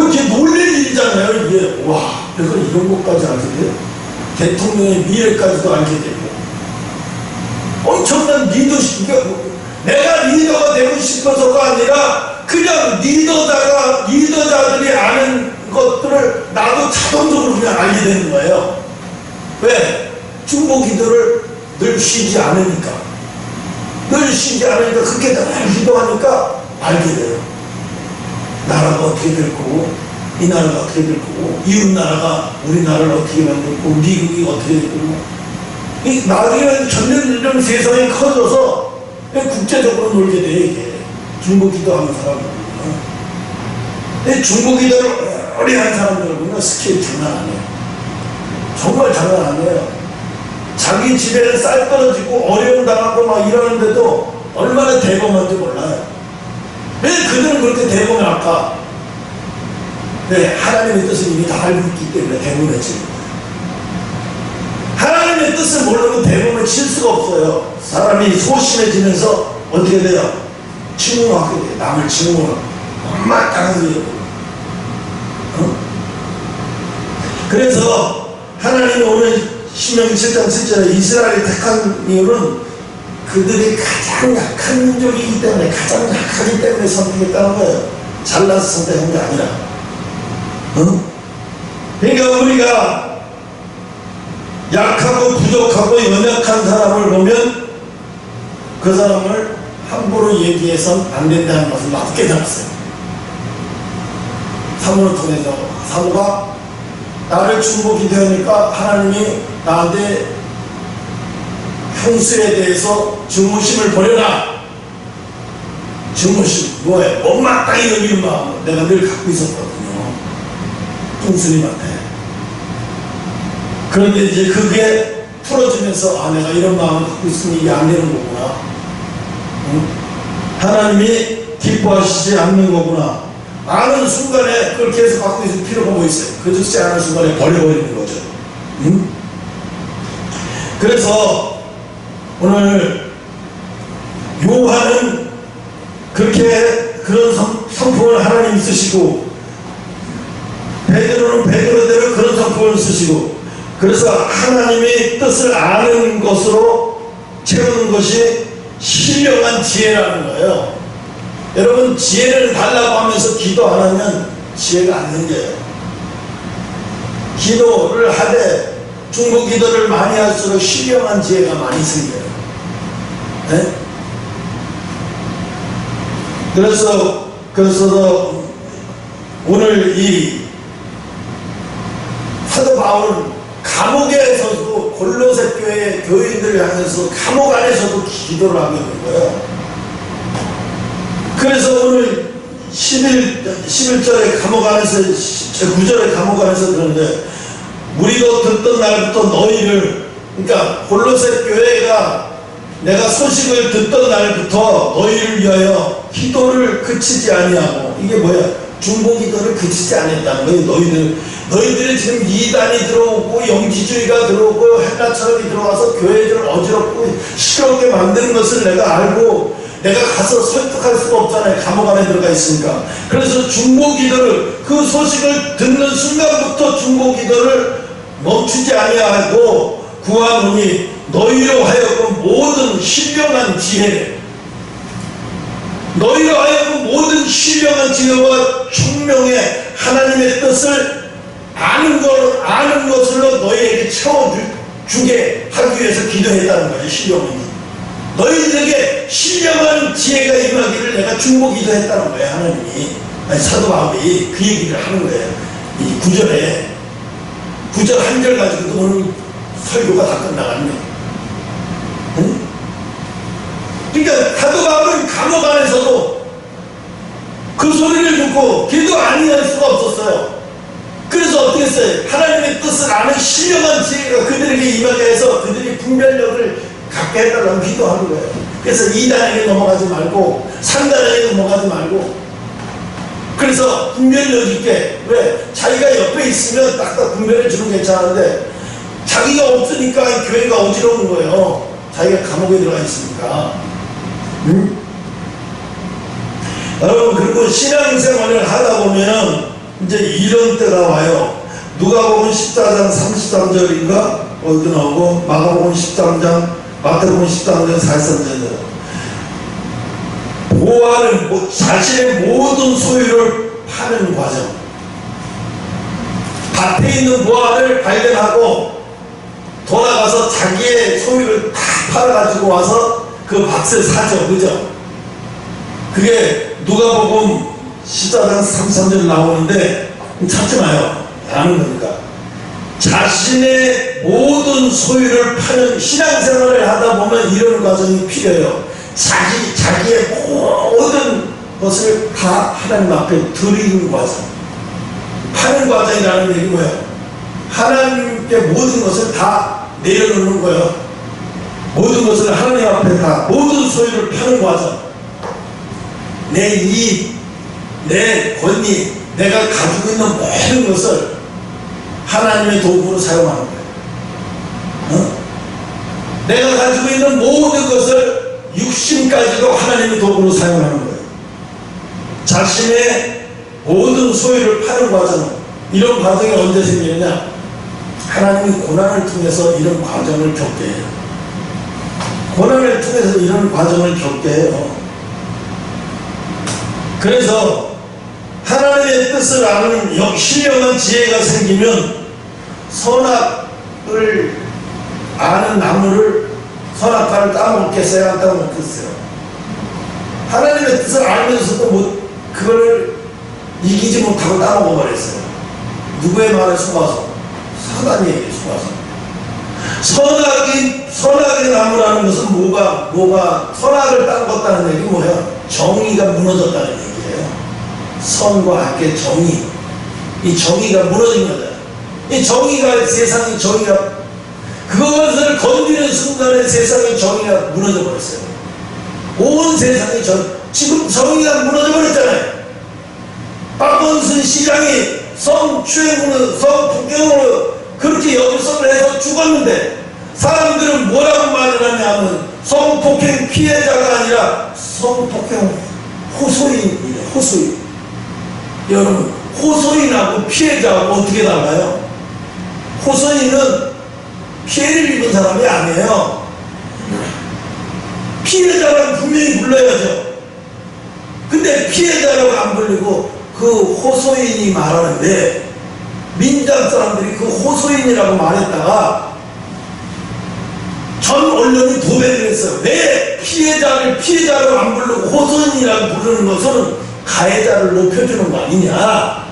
이게 놀랄 일이잖아요. 이게 와, 내가 이런 것까지 알게 돼? 대통령의 미래까지도 알게 되고, 엄청난 리더십. 내가 리더가 되고 싶어서가 아니라 그냥 리더자들이 아는 것들을 나도 자동적으로 그냥 알게 되는 거예요. 왜? 중보기도를 늘 쉬지 않으니까. 그렇게 늘 기도하니까 알게 돼요. 나라가 어떻게 될 거고, 이 나라가 어떻게 될 거고, 이웃 나라가 우리나라를 어떻게 만들 거고, 미국이 어떻게 될 거고. 나중에 점점 세상이 커져서 국제적으로 놀게 돼. 이게 중보기도하는 사람들은. 중보기도를 오래 한 사람들은 스케일 장난 아니에요. 정말 장난 아니에요. 자기 집에는 쌀 떨어지고 어려움 당하고 막 이러는데도 얼마나 대범한지 몰라요. 왜 그들은 그렇게 대범할까? 네, 하나님의 뜻을 이미 다 알고 있기 때문에 대범해지는. 하나님의 뜻을 모르면 대부분 칠 수가 없어요. 사람이 소심해지면서 어떻게 돼요? 침묵하게 돼요. 남을 침묵하고 마땅하게 돼요. 그래서 하나님이 오늘 신명기 7장 7절에 이스라엘을 택한 이유는 그들이 가장 약한 민족이기 때문에, 가장 약하기 때문에 선택했다는 거예요. 잘나서 선택한 게 아니라. 그러니까 우리가 약하고 부족하고 연약한 사람을 보면 그 사람을 함부로 얘기해서는 안 된다는 것을 나도 깨달았어요. 사모를 통해서 사모가 나를 중보기도하니까 하나님이 나한테 형수에 대해서 증오심을 버려라. 증오심 뭐예요? 못마땅히 여기는 마음을 내가 늘 갖고 있었거든요. 형수님한테. 그런데 이제 그게 풀어지면서 내가 이런 마음을 갖고 있으니 이게 안 되는 거구나. 하나님이 기뻐하시지 않는 거구나. 아는 순간에 그걸 계속 갖고 있을 필요가 뭐 있어요? 그 즉시 아는 순간에 버려버리는 거죠. 그래서 오늘 요한은 그렇게 그런 성품을 하나님 쓰시고, 베드로는 베드로대로 그런 성품을 쓰시고, 그래서 하나님의 뜻을 아는 것으로 채우는 것이 신령한 지혜라는 거예요. 여러분, 지혜를 달라고 하면서 기도 안 하면 지혜가 안 생겨요. 기도를 하되 중보기도를 많이 할수록 신령한 지혜가 많이 생겨요. 네? 그래서 오늘 이 사도 바울은 감옥에서도, 골로새 교회 교인들을 향해서 감옥 안에서도 기도를 하게 된 거예요. 그래서 오늘 11절에 감옥 안에서, 9절에 감옥 안에서 그러는데, 우리도 듣던 날부터 너희를, 그러니까 골로새 교회가 내가 소식을 듣던 날부터 너희를 위하여 기도를 그치지 아니하고, 이게 뭐야? 중보기도를 그치지 않았다는 거예요. 너희들이 지금 이단이 들어오고 영지주의가 들어오고 헬라처럼이 들어와서 교회들을 어지럽고 시끄럽게 만드는 것을 내가 알고, 내가 가서 설득할 수가 없잖아요. 감옥 안에 들어가 있으니까. 그래서 중보기도를, 그 소식을 듣는 순간부터 중보기도를 멈추지 아니하고 구하노니 너희로 하여금 모든 신령한 지혜를, 너희로 하여금 모든 신령한 지혜와 총명의 하나님의 뜻을 아는 것으로 너희에게 채워주게 하기 위해서 기도했다는 거예요. 신령이 너희들에게 신령한 지혜가 임하기를 내가 중보 기도했다는 거예요. 하나님이. 아니, 사도 바울이 그 얘기를 하는 거예요. 이 구절 한 절 가지고도 오늘 설교가 다 끝나갔네. 응? 그러니까 사도 바울은 감옥 안에서도 그 소리를 듣고 기도 아니할 수가 없었어요. 그래서 어떻게 했어요? 하나님의 뜻을 아는 신령한 지혜가 그들에게 임하게 해서 그들이 분별력을 갖게 해달라고 기도하는 거예요. 그래서 2단에게 넘어가지 말고 3단에게 넘어가지 말고, 그래서 분별력 있게, 왜? 자기가 옆에 있으면 딱딱 분별해 주는 게 괜찮은데 자기가 없으니까 교회가 어지러운 거예요. 자기가 감옥에 들어가 있으니까. 응? 여러분, 그리고 신앙생활을 하다 보면 이제 이런 때가 와요. 누가복음 14장 33절인가 어디 나오고, 마가복음 13장, 마태복음 13장 43절. 보아는 자신의 모든 소유를 파는 과정. 밭에 있는 보아를 발견하고 돌아가서 자기의 소유를 다 팔아가지고 와서 그 밭을 사죠. 그죠? 그게 누가복음 14장 33절 나오는데 찾지 마요. 라는 겁니다. 자신의 모든 소유를 파는 신앙생활을 하다 보면 이런 과정이 필요해요. 자기의 모든 것을 다 하나님 앞에 드리는 과정. 파는 과정이라는 얘기 뭐예요? 하나님께 모든 것을 다 내려놓는 거예요. 모든 것을 하나님 앞에 다, 모든 소유를 파는 과정. 내 이익, 내 권리, 내가 가지고 있는 모든 것을 하나님의 도구로 사용하는 거예요. 어? 내가 가지고 있는 모든 것을 육신까지도 하나님의 도구로 사용하는 거예요. 자신의 모든 소유를 파는 과정은, 이런 과정이 언제 생기느냐? 하나님이 고난을 통해서 이런 과정을 겪게 해요. 고난을 통해서 이런 과정을 겪게 해요. 그래서 하나님의 뜻을 아는 신령한 지혜가 생기면 선악을 아는 나무를, 선악과를 따먹겠어요? 안 따먹겠어요? 하나님의 뜻을 알면서도 그걸 이기지 못하고 따먹어버렸어요. 누구의 말에 속아서? 사단의 얘기에 속아서. 선악의 나무라는 것은 뭐가 선악을 따먹었다는 얘기 뭐예요? 정의가 무너졌다는 얘기예요. 선과 악의 정의. 이 정의가 무너진 거잖아요. 이 정의가, 세상의 정의가, 그것을 건드리는 순간에 세상의 정의가 무너져 버렸어요. 온 세상의 지금 정의가 무너져 버렸잖아요. 박원순 시장이 성추행으로, 성폭행으로 그렇게 여기서를 해서 죽었는데, 사람들은 뭐라고 말을 하냐면 성폭행 피해자가 아니라 성폭행 호소인이에요. 호소인. 여러분, 호소인하고 피해자하고 어떻게 달라요? 호소인은 피해를 입은 사람이 아니에요. 피해자라고 분명히 불러야죠. 근데 피해자라고 안 불리고 그 호소인이 말하는데, 민작 사람들이 그 호소인이라고 말했다가 전 언론이 도배를 했어요. 왜 피해자를 피해자로 안 부르고 호소인이라고 부르는 것은 가해자를 높여주는 거 아니냐?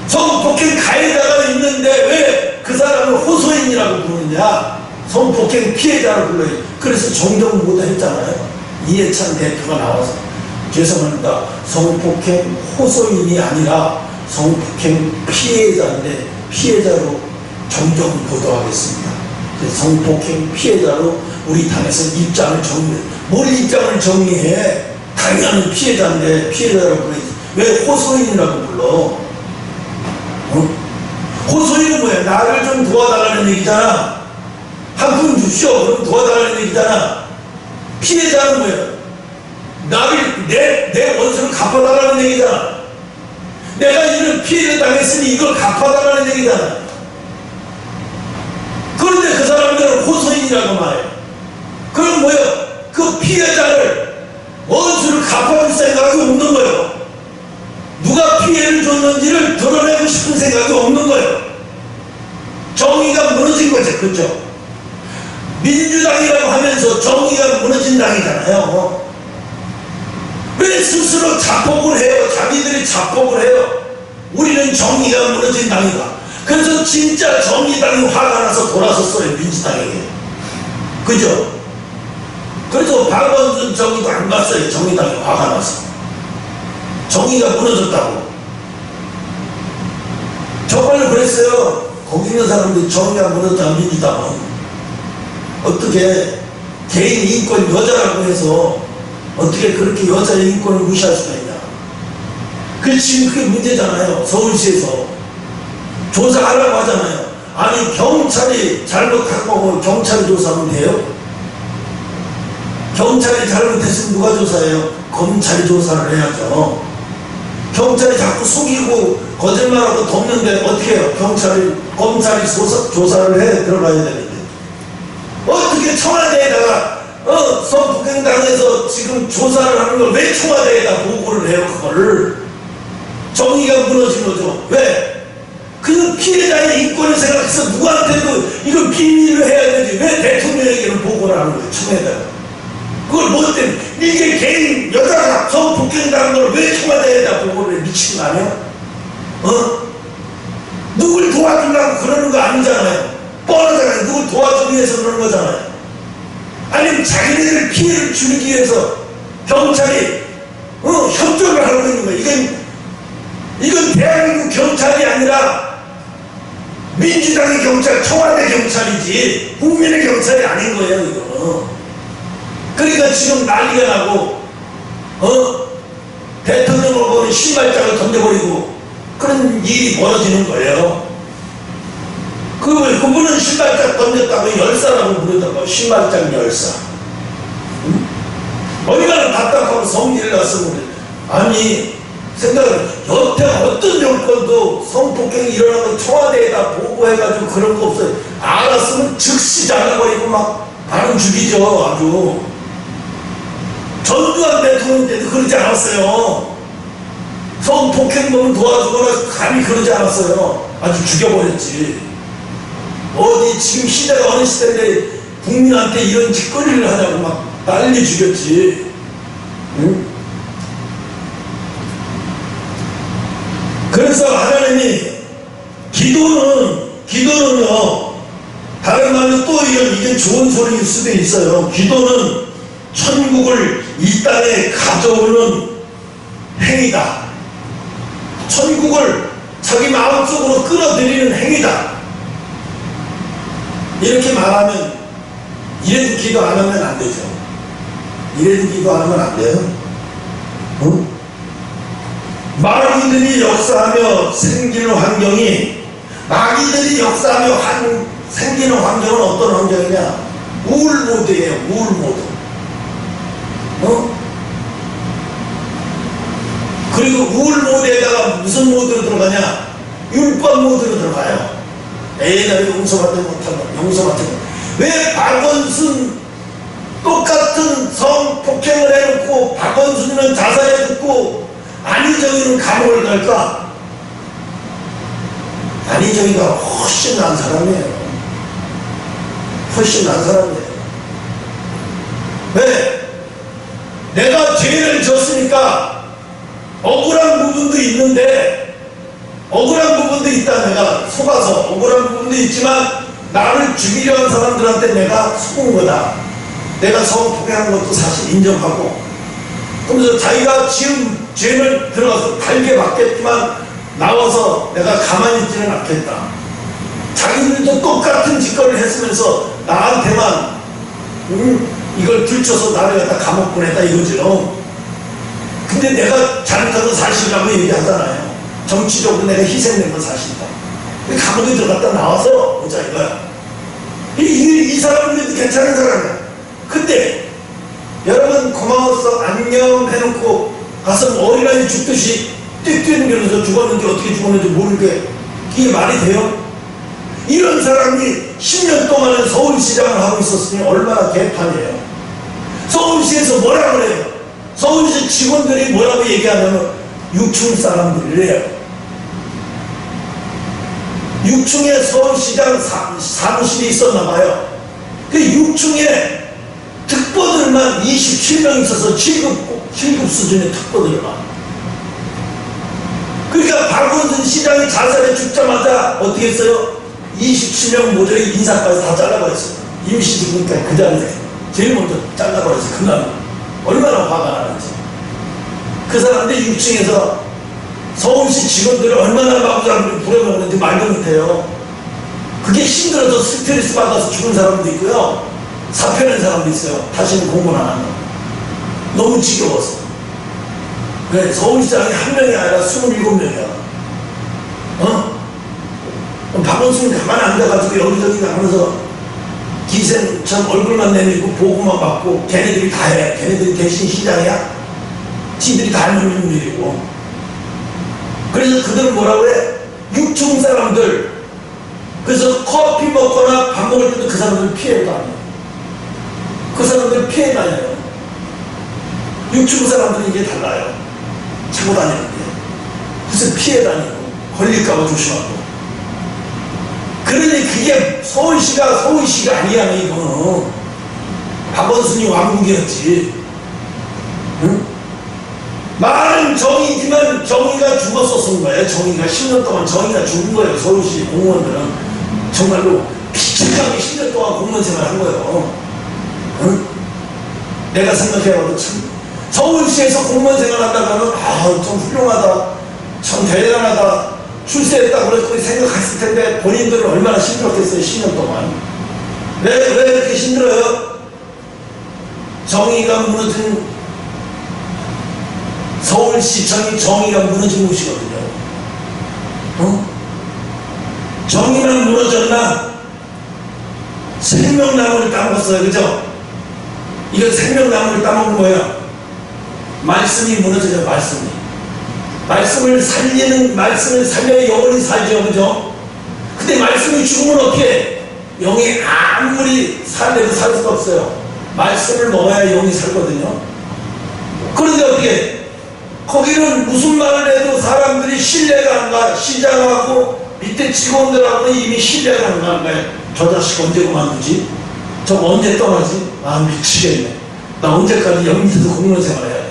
성폭행 가해자가 있는데 왜 그 사람을 호소인이라고 부르냐? 성폭행 피해자를 불러요. 그래서 정정보도 했잖아요. 이해찬 대표가 나와서 죄송합니다. 성폭행 호소인이 아니라 성폭행 피해자인데 피해자로 정정 보도하겠습니다. 성폭행 피해자로 우리 당에서 입장을 정리해. 뭘 입장을 정리해? 당연히 피해자인데 피해자라고 부르지. 왜 호소인이라고 불러? 호소인은 뭐야? 나를 좀 도와달라는 얘기잖아. 한 푼 주시오. 그럼 도와달라는 얘기잖아. 피해자는 뭐야? 나를, 내 원수를 갚아달라는 얘기잖아. 내가 이런 피해를 당했으니 이걸 갚아달라는 얘기잖아. 그런데 그 사람들은 호소인이라고 말해. 그럼 뭐예요? 그 피해자를, 원수를 갚아줄 생각이 없는 거예요. 누가 피해를 줬는지를 드러내고 싶은 생각이 없는 거예요. 정의가 무너진 거죠. 그렇죠? 민주당이라고 하면서 정의가 무너진 당이잖아요. 왜 스스로 자폭을 해요? 자기들이 자폭을 해요. 우리는 정의가 무너진 당이다. 그래서 진짜 정의당이 화가 나서 돌아섰어요. 민주당에게. 그죠? 그래서 박원순 정의도 안 갔어요. 정의당이 화가 나서. 정의가 무너졌다고. 정말로 그랬어요. 거기 있는 사람들이 정의가 무너졌다. 민주당은 어떻게 개인 인권 여자라고 해서 어떻게 그렇게 여자의 인권을 무시할 수가 있냐. 그 지금 그게 문제잖아요. 서울시에서 조사하라고 하잖아요. 아니 경찰이 잘못한 거고 경찰이 조사하면 돼요? 경찰이 잘못했으면 누가 조사해요? 검찰이 조사를 해야죠. 경찰이 자꾸 속이고 거짓말하고 덮는데 어떻게 해요? 검찰이 조사를 해 들어가야 되는데 어떻게 청와대에다가 성폭행당해서 지금 조사를 하는 걸 왜 청와대에다 보고를 해요? 그거를 정의가 무너진 거죠. 왜? 그 피해자의 인권을 생각해서 누구한테도 이걸 비밀로 해야 되지 왜 대통령에게는 보고를 하는 거예요? 청와대에다. 그걸 뭐 때문에 이게 개인 여자가 성폭행당한 걸 왜 청와대에다 보고를 해? 미친 거 아니야? 누굴 도와주려고 그러는 거 아니잖아요. 뻔하잖아요. 누굴 도와주기 위해서 그러는 거잖아요. 아니면 자기네들 피해를 줄이기 위해서 경찰이 협조를 하고 있는 거예요. 이건 대한민국 경찰이 아니라 민주당의 경찰, 청와대 경찰이지 국민의 경찰이 아닌 거예요. 이거. 그러니까 지금 난리가 나고 대통령을 보면 신발장을 던져버리고 그런 일이 벌어지는 거예요. 그분은 신발장 던졌다고 열사라고 부르다고 신발장 열사. 응? 얼마나 답답하고 성질을 났으면 아니 생각을 여태 어떤 정권도 성폭행이 일어나고 청와대에다 보고해가지고 그런 거 없어요. 알았으면 즉시 잘라버리고 막 바로 죽이죠. 아주 전두환 대통령 때도 그러지 않았어요. 성폭행범을 도와주거나 감히 그러지 않았어요. 아주 죽여버렸지. 어디 지금 시대가 어느 시대인데 국민한테 이런 짓거리를 하냐고 막 난리 죽였지. 응? 그래서 하나님이 기도는요 다른 말로 또 이게 좋은 소리일 수도 있어요. 기도는 천국을 이 땅에 가져오는 행위다. 천국을 자기 마음속으로 끌어들이는 행위다. 이렇게 말하면 이래도 기도 안 하면 안 되죠. 이래도 기도 안 하면 안 돼요. 응? 마귀들이 역사하며 생기는 환경이 생기는 환경은 어떤 환경이냐? 우울 모드예요. 우울 모드. 그리고 우울 모드에다가 무슨 모드로 들어가냐? 율법 모드로 들어가요. 애가 용서받지 못한다. 용서받지 못한다. 왜 박원순 똑같은 성폭행을 해놓고 박원순이는 자살해 죽고 안희정이는 감옥을 갈까? 안희정이가 훨씬 난 사람이에요. 훨씬 난 사람이에요. 왜? 내가 죄를 졌으니까 억울한 부분도 있는데 억울한 부분도 있다. 내가 속아서 억울한 부분도 있지만 나를 죽이려는 사람들한테 내가 속은 거다. 내가 성폭행한 것도 사실 인정하고 그러면서 자기가 지은 죄를 들어가서 달게 받겠지만 나와서 내가 가만히 있지는 않겠다. 자기들도 똑같은 짓거리를 했으면서 나한테만 이걸 들춰서 나를 갖다 감옥 보냈다 이거죠. 근데 내가 잘못한 건 사실이라고 얘기하잖아요. 정치적으로 내가 희생된 건 사실이다. 감옥에 들어갔다 나와서 보자 이거야. 이 사람들도 괜찮은 사람이야. 근데 여러분 고마워서 안녕 해놓고 가서 어린아이 죽듯이 뛰어내려서 죽었는지 어떻게 죽었는지 모르게 이게 말이 돼요? 이런 사람이 10년 동안은 서울시장을 하고 있었으니 얼마나 개판이에요. 서울시에서 뭐라 그래요? 서울시 직원들이 뭐라고 얘기하냐면 6층 사람들이래요. 6층에 서울시장 사무실이 있었나봐요. 그 6층에 특보들만 27명 있어서 7급 수준의 특보들만. 그러니까 박원순 시장이 자살해 죽자마자 어떻게 했어요? 27명 모조리 인사까지 다 잘라버렸어요. 임시직이니까 그 자리에 제일 먼저 잘라버렸어요. 그날 얼마나 화가 나는지. 그 사람들이 6층에서 서울시 직원들을 얼마나 마구잡이로 부려먹는지 말도 못해요. 그게 힘들어서 스트레스 받아서 죽은 사람도 있고요. 사표낸 사람도 있어요. 다시는 공부를 안 하는. 너무 지겨워서. 네, 서울시장이 한 명이 아니라 27명이야. 박원순이 가만히 앉아가지고 여기저기 가면서 기생처럼 얼굴만 내밀고 보고만 받고 걔네들이 다 해. 걔네들이 대신 시장이야? 지들이 다 하는 일이고. 그래서 그들은 뭐라고 그래? 6층 사람들. 그래서 커피 먹거나 밥 먹을 때도 그 사람들 피해 다녀요. 그 사람들 피해 다녀요. 6층 사람들은 이게 달라요. 차고 다니는데. 무슨 피해 다니고 걸릴까봐 조심하고. 그러니 그게 서울시가 아니야, 이거는. 박원순이 왕국이었지. 응? 말은 정의지만 정의가 죽어서 쓴 거예요. 정의가 10년 동안 정의가 죽은 거예요. 서울시 공무원들은 정말로 비참하게 10년 동안 공무원 생활 한 거예요. 응? 내가 생각해봐도 참 서울시에서 공무원 생활 한다면 좀 훌륭하다, 참 대단하다, 출세했다 그렇게 생각했을 텐데 본인들은 얼마나 힘들었겠어요. 10년 동안. 왜 이렇게 힘들어요? 정의가 무너진, 서울시청이 정의가 무너진 곳이거든요. 정의만 무너졌나? 생명나무를 따먹었어요. 그죠? 이거 생명나무를 따먹은 거예요. 말씀이 무너져요. 말씀을 살려야 영원히 살죠. 그죠? 근데 말씀이 죽으면 어떻게 해? 영이 아무리 살려도 살 수가 없어요. 말씀을 먹어야 영이 살거든요. 그런데 어떻게 해? 거기는 무슨 말을 해도 사람들이 신뢰가 안 가. 시장하고 밑에 직원들하고는 이미 신뢰가 안 가는 거예요. 저 자식 언제 그만두지? 저거 언제 떠나지? 미치겠네. 나 언제까지 여기 밑에서 공무원 생활해야 돼?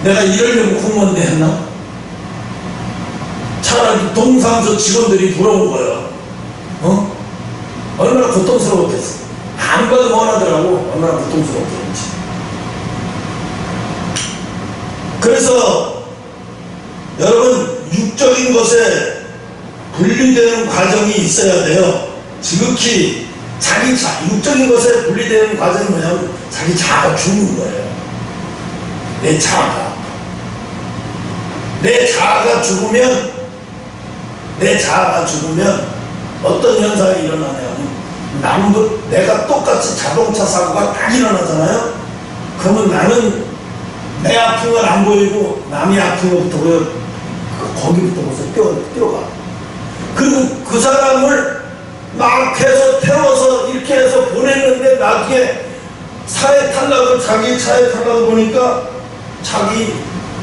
내가 이러려고 공무원 했나? 차라리 동사무소 직원들이 돌아온 거예요. 얼마나 고통스러웠겠어. 안 봐도 원하더라고. 얼마나 고통스러웠겠지. 그래서 여러분, 육적인 것에 분리되는 과정이 있어야 돼요. 지극히 육적인 것에 분리되는 과정이 뭐냐면 자기 자아가 죽는 거예요. 내 자아가 죽으면 어떤 현상이 일어나냐면 내가 똑같이 자동차 사고가 딱 일어나잖아요. 그러면 나는 내 아픈 건 안 보이고 남이 아픈 것부터 보여. 거기부터 벌써 뛰어가. 그리고 그 사람을 막 해서 태워서 이렇게 해서 보냈는데 나중에 자기 차에 탈락을 보니까 자기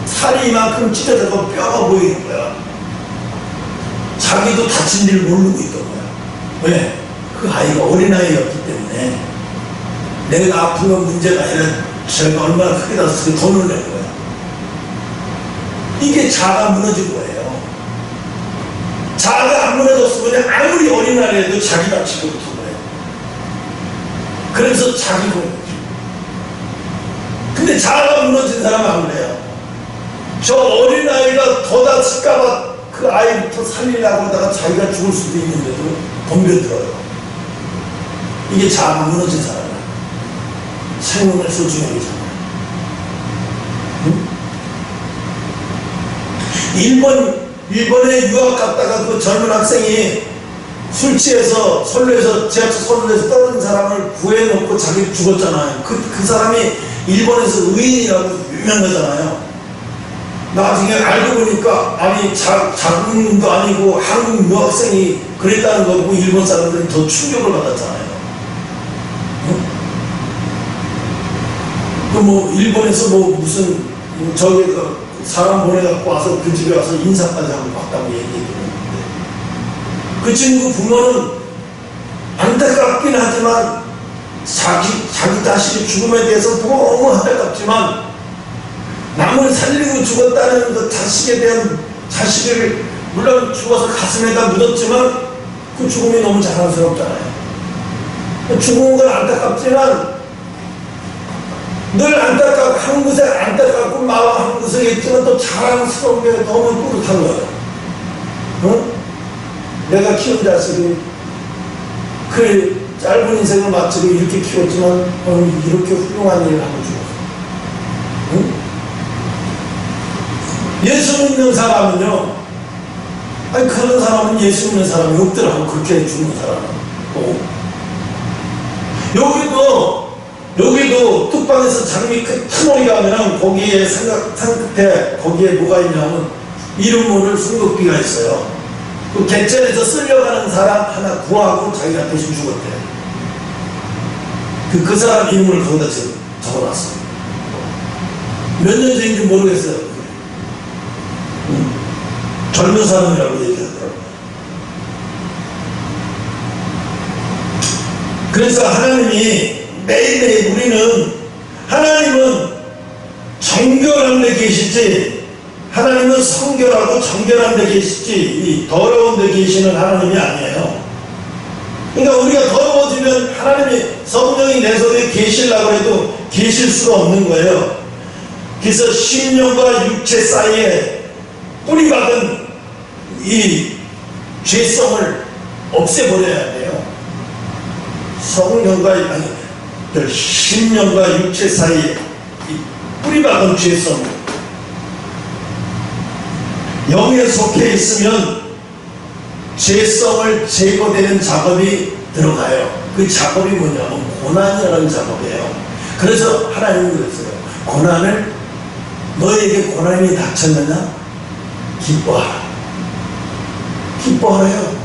살이 이만큼 찢어져서 뼈가 보이는 거야. 자기도 다친 줄 모르고 있던 거야. 왜? 그 아이가 어린아이였기 때문에 내가 아픈 건 문제가 아니라 제가 얼마나 크게 나서 그 돈을 낸 거야. 이게 자아가 무너진 거예요. 자아가 안 무너졌으면 아무리 어린아이라도 자기가 지고 붙은 거예요. 그래서 자기 거예요. 근데 자아가 무너진 사람은 안 그래요. 저 어린아이가 더 다칠까봐 그 아이부터 살리려고 하다가 자기가 죽을 수도 있는데도 덤벼들어요. 이게 자아가 무너진 사람이야. 생명을 소중하게 잡아요. 응? 일본에 유학 갔다가 그 젊은 학생이 술 취해서 지하철 선로에서 떨어진 사람을 구해놓고 자기 죽었잖아요. 그 사람이 일본에서 의인이라고 유명하잖아요. 나중에 알고 보니까 자국민도 아니고 한국 유학생이 그랬다는 거고 일본 사람들은 더 충격을 받았잖아요. 일본에서 무슨 저기 사람 보내갖고 와서 그 집에 와서 인사까지 하고 봤다고 얘기했는데, 그 친구 부모는 안타깝긴 하지만 자기 자식의 죽음에 대해서 너무 안타깝지만 남을 살리고 죽었다는 그 자식에 대한, 자식을 물론 죽어서 가슴에다 묻었지만 그 죽음이 너무 자랑스럽잖아요. 죽은 건 안타깝지만 늘 안타깝고 한 곳에 안타깝고 마음 한 곳에 있지만 또 자랑스러운 게 너무 뿌듯한 거예요. 어? 내가 키운 자식이 그 짧은 인생을 마치고 이렇게 키웠지만 오늘 이렇게 훌륭한 일을 하고 죽었어. 응? 예수 믿는 사람은요, 아니 그런 사람은 예수 믿는 사람이 없더라고. 그렇게 죽는 사람은. 여기도 뚝방에서 장미 터널이 가면은 거기에 산 끝에 거기에 뭐가 있냐면 이름 모를 순국비가 있어요. 그 갯전에서 쓸려가는 사람 하나 구하고 자기가 대신 죽었대. 그 사람 이름을 거기다 적어놨어. 몇 년생인지 모르겠어요. 젊은 사람이라고 얘기하더라고요. 그래서 하나님이 매일매일 우리는, 하나님은 정결한 데 계시지, 하나님은 성결하고 정결한 데 계시지 이 더러운 데 계시는 하나님이 아니에요. 그러니까 우리가 더러워지면 하나님이 성령이 내 속에 계시려고 해도 계실 수가 없는 거예요. 그래서 심령과 육체 사이에 뿌리박은 이 죄성을 없애버려야 돼요. 성령과 심령과 육체 사이에 이 뿌리박은 죄성, 영에 속해 있으면 죄성을 제거되는 작업이 들어가요. 그 작업이 뭐냐면 고난이라는 작업이에요. 그래서 하나님이 그랬어요. 고난을, 너에게 고난이 닥쳤느냐? 기뻐하라. 기뻐하래요.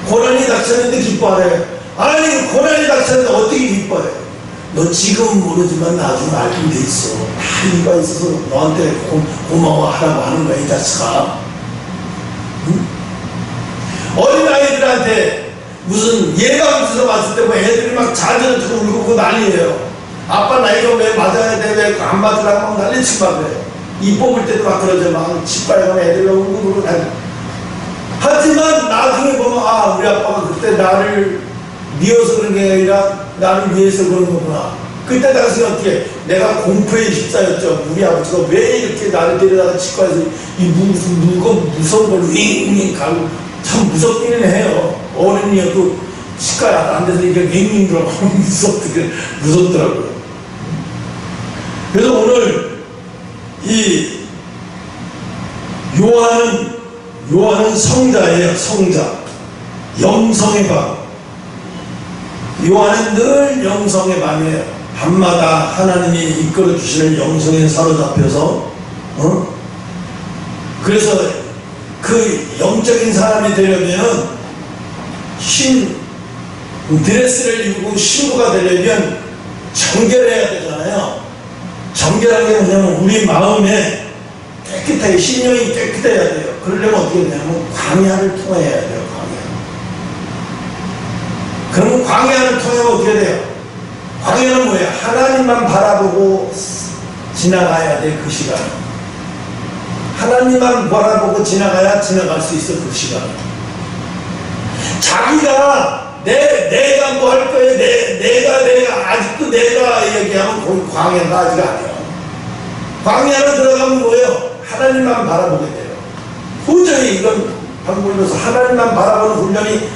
고난이 닥쳤는데 기뻐하래요. 아니 고난이 닥쳤는데 어떻게 기뻐해요? 너 지금은 모르지만 나중에 알게 돼 있어. 다 이유가 있어서 너한테 고마워하라고 하는 거야, 이 자식아. 응? 어린아이들한테 무슨 예방주사 맞을 때 뭐 애들이 막 자저러지고 울고 난리예요. 아빠 나 이거 왜 맞아야 돼? 왜 안 맞으라고 막 난리치고 막 그래요. 이 뽑을 때도 막 그러죠. 막 짓밟아서 애들이 울고 난리. 하지만 나중에 보면 아, 우리 아빠가 그때 나를 미워서 그런 게 아니라 나를 위해서 그런 거구나. 그때 당시 어떻게 내가 공포에 휩싸였죠. 우리 아버지가 왜 이렇게 나를 데려다가 치과에서 이 무서운 걸로 윙윙 가고 참 무섭기는 해요. 어른이어도 치과에 안 돼서 이렇게 윙윙 들어가고 무섭더라고요. 그래서 오늘 이 요한은 성자예요. 성자. 영성의 밤. 요한은 늘 영성의 밤이에요. 밤마다 하나님이 이끌어 주시는 영성에 사로잡혀서 그래서 그 영적인 사람이 되려면 흰 드레스를 입고 신부가 되려면 정결해야 되잖아요. 정결한 게 뭐냐면 우리 마음에 깨끗하게, 심령이 깨끗해야 돼요. 그러려면 어떻게 되냐면 광야를 통해야 돼요. 그러면 광야를 통하면 어떻게 돼요? 광야는 뭐예요? 하나님만 바라보고 지나가야 돼. 그 시간. 하나님만 바라보고 지나가야 지나갈 수 있어. 그 시간. 자기가 내가 뭐 할 거예요? 내가 아직도 내가 얘기하면 거기 광야가 아직 아니에요. 광야로 들어가면 뭐예요? 하나님만 바라보게 돼요. 도저히 이건 방법으로서 하나님만 바라보는 훈련이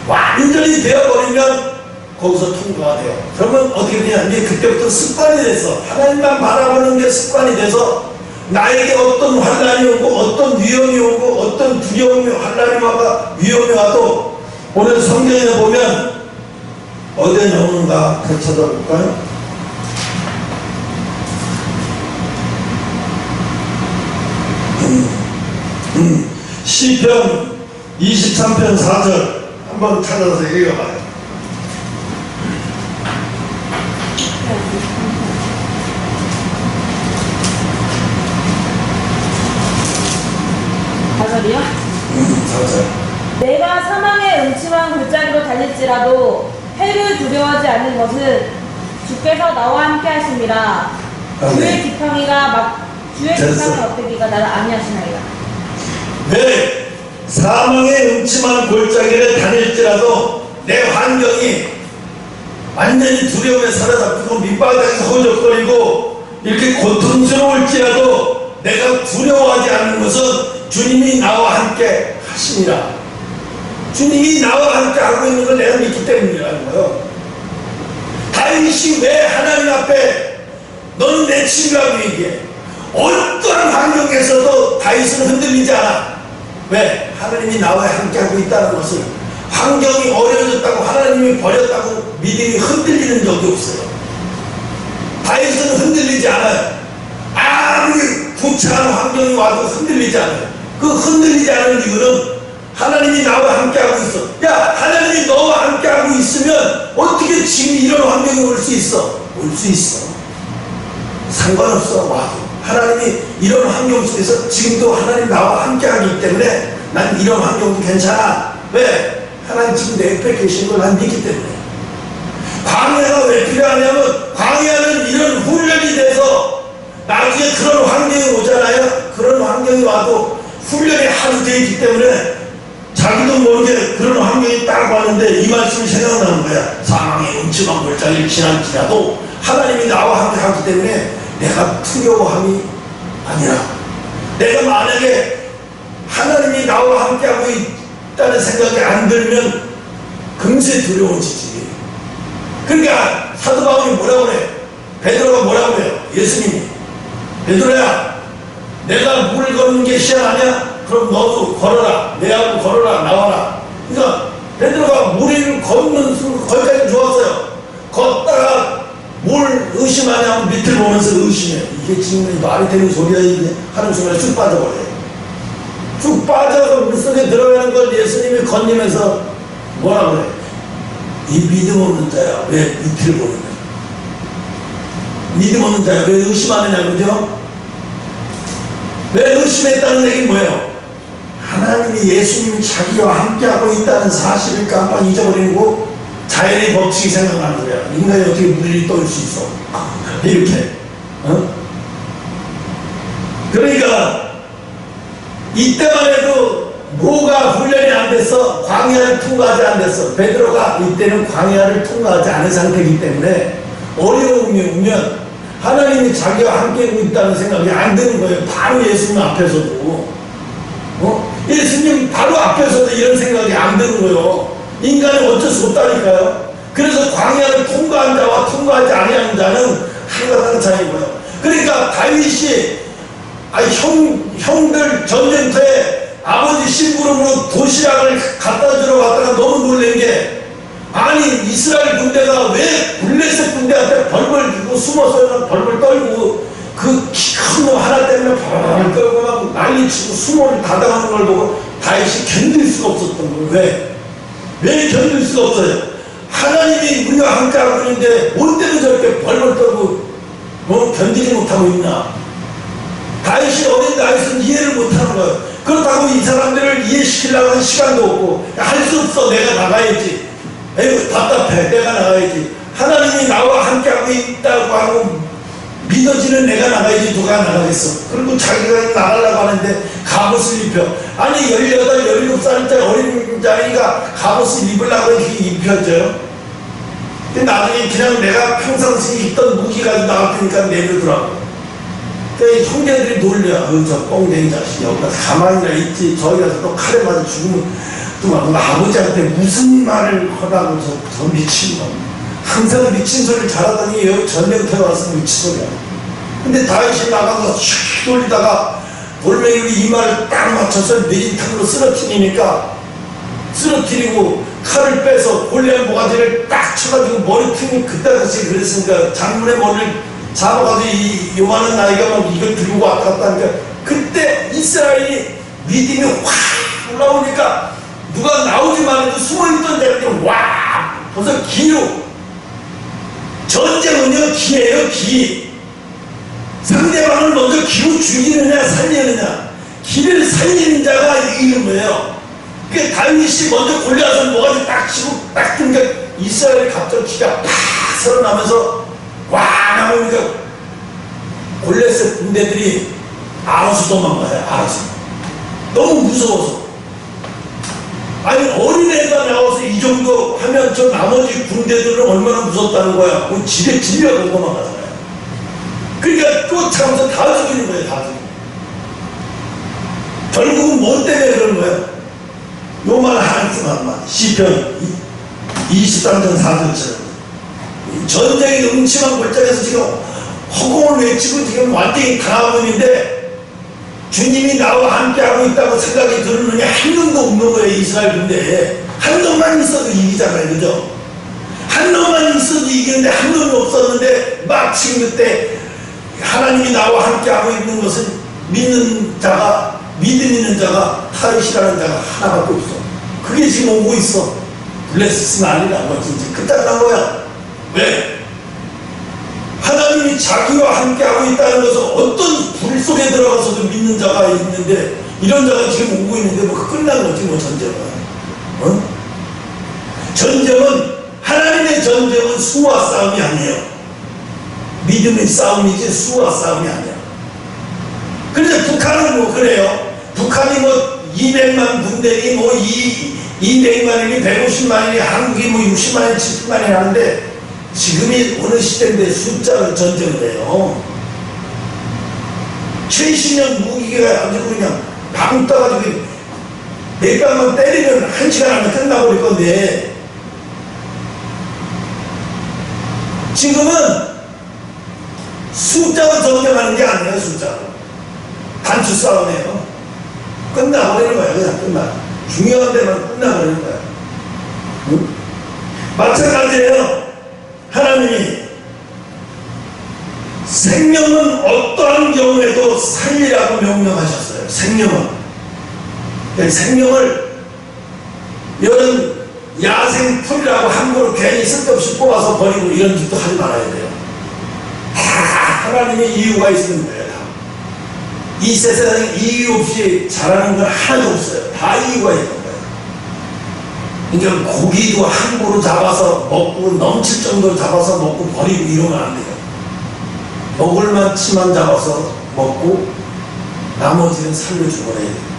완전히 되어버리면 거기서 통과가 돼요. 그러면 어떻게 되냐? 이제 그때부터 습관이 돼서 하나님만 바라보는 게 습관이 돼서 나에게 어떤 환난이 오고 어떤 위험이 오고 어떤 두려움이 환난이 와가 위험이 와도 오늘 성경에 보면 어디에 나오는가 같이 찾아볼까요? 시편 23편 4절 한번 찾아서 읽어봐요. 4절이요? 4절. 내가 사망의 음침한 골짜기로 달릴지라도 해를 두려워하지 않는 것은 주께서 나와 함께 하심이라. 주의 지팡이가 주의 지팡이 어때기가 나를 아니하시나이다. 네, 사망의 음침한 골짜기를 다닐지라도 내 환경이 완전히 두려움에 사로잡히고 밑바닥에서 허우적거리고 이렇게 고통스러울지라도 내가 두려워하지 않는 것은 주님이 나와 함께 하시니라. 주님이 나와 함께 하고 있는 걸 내가 믿기 때문이라는 거예요. 다윗이 왜 하나님 앞에 너는 내 친구라고 얘기해? 어떠한 환경에서도 다윗은 흔들리지 않아. 왜? 하나님이 나와 함께 하고 있다는 것을, 환경이 어려워졌다고 하나님이 버렸다고 믿음이 흔들리는 적이 없어요. 다윗은 흔들리지 않아요. 아무리 부채한 환경이 와도 흔들리지 않아요. 그 흔들리지 않은 이유는 하나님이 나와 함께하고 있어. 야, 하나님이 너와 함께하고 있으면 어떻게 지금 이런 환경이 올 수 있어? 올 수 있어. 상관없어. 와도 하나님이 이런 환경 속에서 지금도 하나님 나와 함께하기 때문에 난 이런 환경도 괜찮아. 왜? 하나님 지금 내 옆에 계신 걸 난 믿기 때문에. 광야가 왜 필요하냐면, 광야는 이런 훈련이 돼서 나중에 그런 환경이 오잖아요. 그런 환경이 와도 훈련이 하도 되어 있기 때문에 자기도 모르게 그런 환경이 딱 왔는데 이 말씀이 생각나는 거야. 사망의 음침한 골짜기를 지날지라도 하나님이 나와 함께 하기 때문에 내가 두려워함이 아니라, 내가 만약에 하나님이 나와 함께 하고 있다는 생각이 안 들면 금세 두려워지지. 그러니까 사도 바울이 뭐라고 그래? 베드로가 뭐라고 그래요? 예수님이, 베드로야, 내가 물 걷는 게 시원하냐? 그럼 너도 걸어라. 내하고 걸어라. 나와라. 그러니까 베드로가 물을 걷는 순간 거기까지 좋았어요. 걷다가 뭘 의심하냐면 밑을 보면서 의심해. 이게 지금 말이 되는 소리야 이게 하는 순간에 쭉 빠져버려요. 쭉 빠져서 물속에 들어가는 걸 예수님이 건지면서 뭐라 그래? 이 믿음 없는 자야. 왜 밑을 보는 거야? 믿음 없는 자야. 왜 의심하느냐, 그죠? 왜 의심했다는 얘기는 뭐예요? 하나님이, 예수님이 자기와 함께하고 있다는 사실을 깜빡 잊어버리고 자연의 법칙이 생각나는 거야. 인간이 어떻게 물 위에 떠올 수 있어? 이렇게. 그러니까 이때만 해도 뭐가 훈련이 안 돼서 광야를 통과하지 않았어. 베드로가 이때는 광야를 통과하지 않은 상태이기 때문에 어려움이 오면 하나님이 자기와 함께하고 있다는 생각이 안 드는 거예요. 바로 예수님 앞에서도. 예수님 바로 앞에서도 이런 생각이 안 드는 거예요. 인간은 어쩔 수 없다니까요. 그래서 광야를 통과한 자와 통과하지 아니하는 자는 한가닥 차이고요. 그러니까 다윗이 형들 전쟁터에 아버지 심부름으로 도시락을 갖다 주러 갔다가 너무 놀란 게, 아니 이스라엘 군대가 왜 블레셋 군대한테 벌벌 들고 숨어서 벌벌 떨고 그 키 큰 놈 하나 때문에 벌벌 떨고 막 난리치고 수모를 닫아가는 걸 보고 다윗이 견딜 수가 없었던 거예요. 왜 견딜 수가 없어요? 하나님이 우리와 함께하고 있는데 뭐 때문에 저렇게 벌벌 떨고 견디지 못하고 있나? 다윗이 어린 다윗은 이해를 못하는 거예요. 그렇다고 이 사람들을 이해시키려고 하는 시간도 없고, 할 수 없어. 내가 나가야지. 에휴 답답해. 내가 나가야지. 하나님이 나와 함께하고 있다고 하고 믿어지는 내가 나가야지 누가 나가겠어. 그리고 자기가 나가려고 하는데 갑옷을 입혀. 아니 18, 17살짜리 어린 자리가 갑옷을 입으려고 이렇게 입혀져요. 근데 나중에 그냥 내가 평상시에 입던 무기 가지고 나갈 테니까 내려두라고. 그러니까 형제들이 놀려. 저 뻥댕이 자식 여기 가서 가만히나 있지. 저기 가서 또 칼에 맞아 죽으면 또 막 아버지한테 무슨 말을 하라고 저 미친 놈. 항상 미친 소리를 잘하더니 여기 전쟁터에 와서 미친 소리야. 근데 다윗이 나가서 슉 돌리다가 돌멩이로 이마를 딱 맞춰서 내진탕으로 쓰러뜨리고 칼을 빼서 골리앗 모가지를 딱 쳐가지고 머리통이 그때같이 그랬으니까 장문의 머리를 잡아가지고 이 요만한 나이가 막 이걸 들고 왔다 갔다 하니까 그때 이스라엘이 믿음이 확 올라오니까 누가 나오기만 해도 숨어있던 데가 와 벌써 기로. 전쟁은요 기예요. 기. 상대방을 먼저 기로 죽이느냐 살리느냐. 길을 살리는 자가 이기는 거예요. 그러니까 다윗이 먼저 골리앗을 뭐가지 딱 치고 딱 그러니까 이스라엘이 갑자기 기가 팍 살아나면서 와 나오니까 골리앗의 군대들이 알아서 도망가요. 알아서. 너무 무서워서. 아니 어린애가 나와서 이 정도 하면 저 나머지 군대들은 얼마나 무섭다는 거야. 그 집에 질려고 도망가잖아요. 그러니까 쫓아가면서 다 죽이는 거예요. 다 죽이는 거예요. 결국은 뭐 때문에 그런 거예요? 요말 한숨한만 시편 23장 4절처럼 전쟁의 음침한 골짜기에서 지금 허공을 외치고 지금 완전히 당하고 있는데 주님이 나와 함께하고 있다고 생각이 들으느니 한 놈도 없는 거예요. 이스라엘 군대에 한 놈만 있어도 이기잖아요. 그죠? 한 놈만 있어도 이기는데 한 놈이 없었는데 막 지금 그때 하나님이 나와 함께하고 있는 것은 믿는 자가 믿음 있는 자가 다윗이라는 자가 하나밖에 없어. 그게 지금 오고 있어. 블레스는 아니라는 거 진짜 끝장난 거야. 왜? 하나님이 자기와 함께하고 있다는 것은 어떤 불 속에 들어가서도 믿는 자가 있는데 이런 자가 지금 오고 있는데 뭐 끝난 거지 뭐 전쟁은. 어? 전쟁은 하나님의 전쟁은 수와 싸움이 아니에요. 믿음의 싸움이지 수와 싸움이 아니야. 그런데 북한은 뭐 그래요. 북한이 뭐 200만 군대니 뭐 200만이니 150만이니 한국이 뭐 60만이니 70만이니 하는데 지금이 어느 시대인데 숫자를 전쟁을 해요. 최신형 무기가 아주 그냥 방 떠가지고 몇 방만 때리면 1시간 안에 끝나버릴 건데 지금은 숫자로 전쟁하는 게 아니에요. 숫자로 단추 싸움이에요. 끝나버리는 거야. 그냥 끝나. 중요한 데만 끝나버리는 거야. 응? 마찬가지예요. 하나님이 생명은 어떠한 경우에도 살리라고 명령하셨어요. 생명은. 생명을 이런 야생풀이라고 함부로 괜히 쓸데없이 뽑아서 버리고 이런 짓도 하지 말아야 돼요. 다 하나님의 이유가 있는 거예요. 다. 이 세상에 이유 없이 자라는 건 하나도 없어요. 다 이유가 있는 거예요. 그러니까 고기도 함부로 잡아서 먹고 넘칠 정도로 잡아서 먹고 버리고 이러면 안 돼요. 먹을 만치만 잡아서 먹고 나머지는 살려주고 해야 돼요.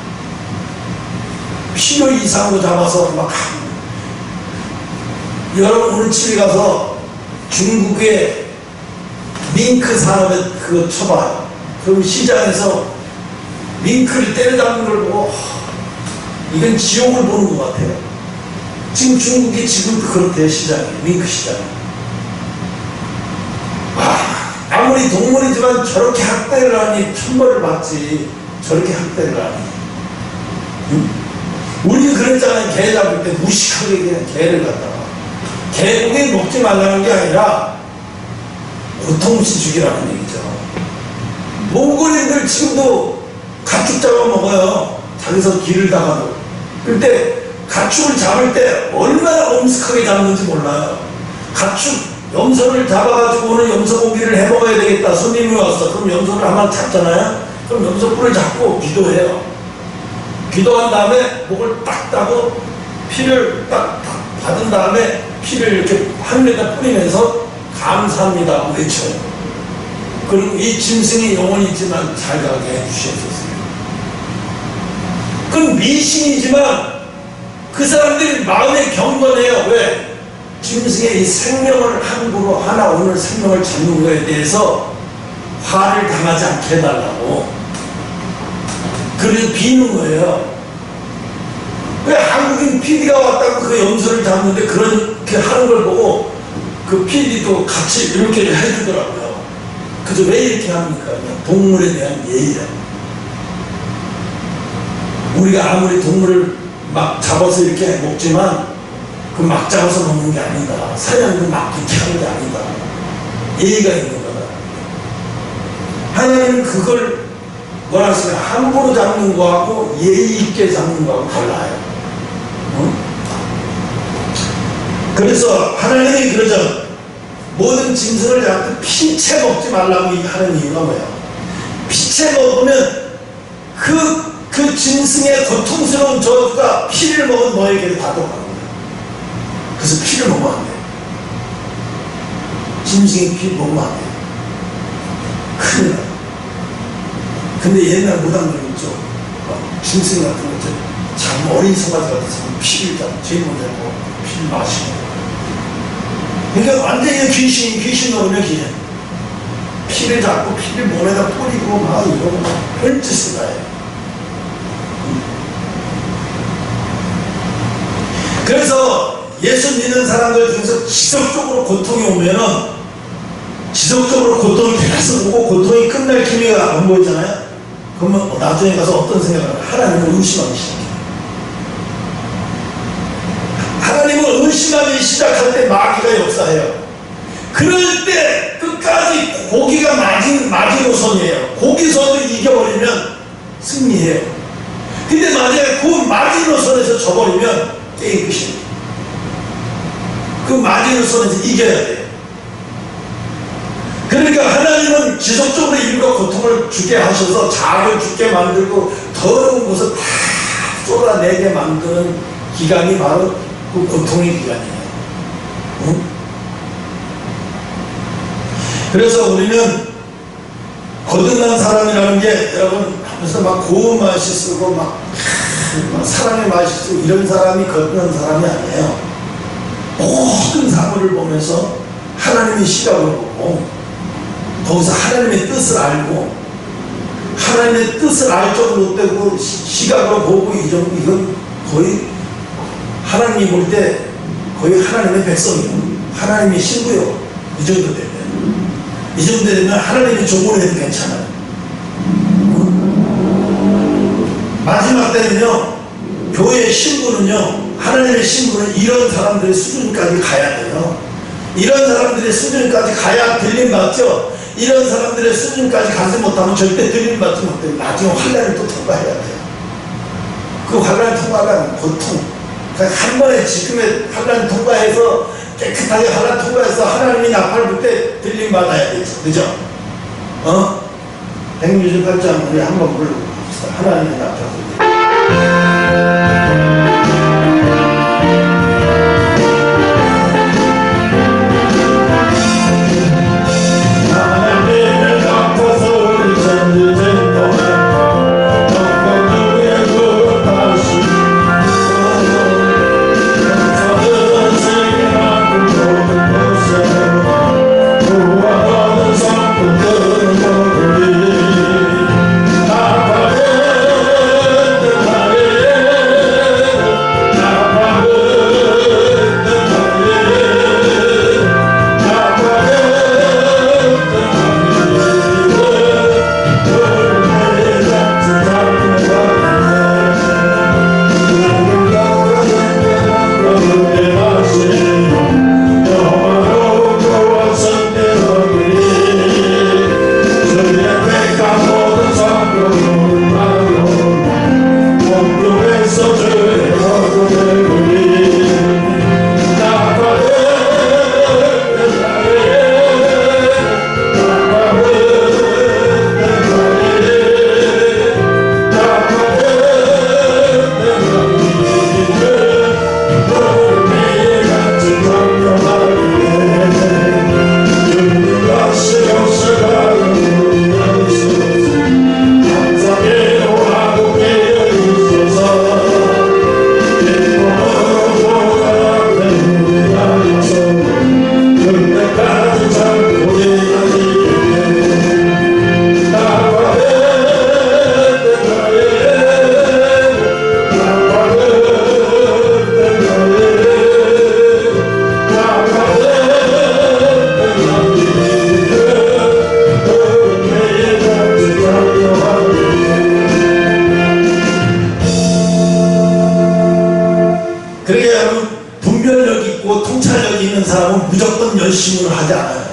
필요 이상으로 잡아서 막 여러분 오늘 집에 가서 중국의 밍크 산업에 그거 쳐봐요. 그럼 시장에서 밍크를 때려잡는 걸 보고 이건 지옥을 보는 것 같아요. 지금 중국이 지금도 그렇대요. 시장이 밍크 시장. 아무리 동물이지만 저렇게 학대를 하니 천벌을 받지. 저렇게 학대를 하니. 응? 우리 그랬잖아요. 개 잡을 때 무식하게 그냥 개를 갖다가 개고기 먹지 말라는 게 아니라 고통 없이 죽이라는 얘기죠. 몽골인들 지금도 가축 잡아 먹어요. 자기서 길을 다가도. 그때 가축을 잡을 때 얼마나 엄숙하게 잡는지 몰라요. 가축 염소를 잡아가지고 오늘 염소고기를 해 먹어야 되겠다. 손님이 왔어. 그럼 염소를 한번 잡잖아요. 그럼 염소뿔을 잡고 기도해요. 기도한 다음에 목을 딱 따고 피를 딱 받은 다음에 피를 이렇게 하늘에다 뿌리면서 감사합니다 외쳐요. 그리고 이 짐승이 영원히 있지만 잘 가게 해주시옵소서. 그건 미신이지만 그 사람들이 마음에 경건해요. 왜? 짐승의 이 생명을 함부로 하나 오늘 생명을 잡는 거에 대해서 화를 당하지 않게 해달라고. 그래서 비는 거예요. 왜 한국인 PD가 왔다고 그 염소를 잡는데 그렇게 하는 걸 보고 그 PD도 같이 이렇게 해주더라고요. 그래서 왜 이렇게 합니까? 그냥 동물에 대한 예의야. 우리가 아무리 동물을 막 잡아서 이렇게 먹지만 그 막 잡아서 먹는 게 아니다. 사냥도 막 그렇게 하는 게 아니다. 예의가 있는 거다. 하나님은 그걸 뭐라 하시냐, 함부로 잡는 거하고 예의 있게 잡는 거하고 달라요. 그래서 하나님이 그러죠. 모든 짐승을 잡을 때 피채 먹지 말라고 하는 이유가 뭐야? 피채 먹으면 그 그 짐승의 고통스러운 저주가 피를 먹은 너에게도 다 들어가는 거야. 그래서 피를 먹으면 안 돼. 짐승의 피 먹으면 안 돼. 큰일 나. 근데 옛날 무당들 있죠. 짐승 같은 거, 참 어린 송아지 같은 사람 피를 제일 먼저 하고 피를 마시고. 그러니까 완전히 귀신 넣으면 귀신. 피를 잡고 피를 몸에다 뿌리고 막 이러고 별짓을 다 해. 그래서 예수 믿는 사람들 중에서 지속적으로 고통이 오면은 지속적으로 고통이 계속 오고 고통이 끝날 기미가 안 보이잖아요. 그러면 나중에 가서 어떤 생각을 하나? 하나님을 의심하기 시작해요. 하나님을 의심하기 시작할 때 마귀가 역사해요. 그럴 때 끝까지 고기가 마지노선이에요. 고기선을 이겨버리면 승리해요. 근데 만약에 그 마지노선에서 져버리면 게임 끝이에요. 그 마지노선에서 이겨야 돼요. 그러니까 하나님은 지속적으로 인류가 고통을 주게 하셔서 자아를 죽게 만들고 더러운 것을 다 쏟아내게 만드는 기간이 바로 그 고통의 기간이에요. 응? 그래서 우리는 거듭난 사람이라는 게 여러분 하면서 막 고운 맛이 쓰고 막 사랑의 맛이 쓰고 이런 사람이 거듭난 사람이 아니에요. 모든 사물을 보면서 하나님의 시각으로 보고 거기서 하나님의 뜻을 알고 하나님의 뜻을 알 정도로 되고 시각으로 보고 이건 거의 하나님이 볼 때 거의 하나님의 백성이요, 하나님의 신부요. 이 정도 되면 이 정도 되면 하나님이 조언을 해도 괜찮아요. 마지막 때는요, 교회의 신부는요, 하나님의 신부는 이런 사람들의 수준까지 가야 돼요. 이런 사람들의 수준까지 가야 들림받죠. 이런 사람들의 수준까지 가지 못하면 절대 들림받지 못해요. 나중에 환란을 또 통과해야 돼요. 그 환란 통과란 고통. 그러니까 한 번에 지금의 환란 통과해서 깨끗하게 환란 통과해서 하나님이 나팔 불 때 들림받아야 되죠. 그죠? 168장 우리 한번 불러봅시다. 하나님이 나팔 불 때. 사람은 무조건 열심을 하지 않아요.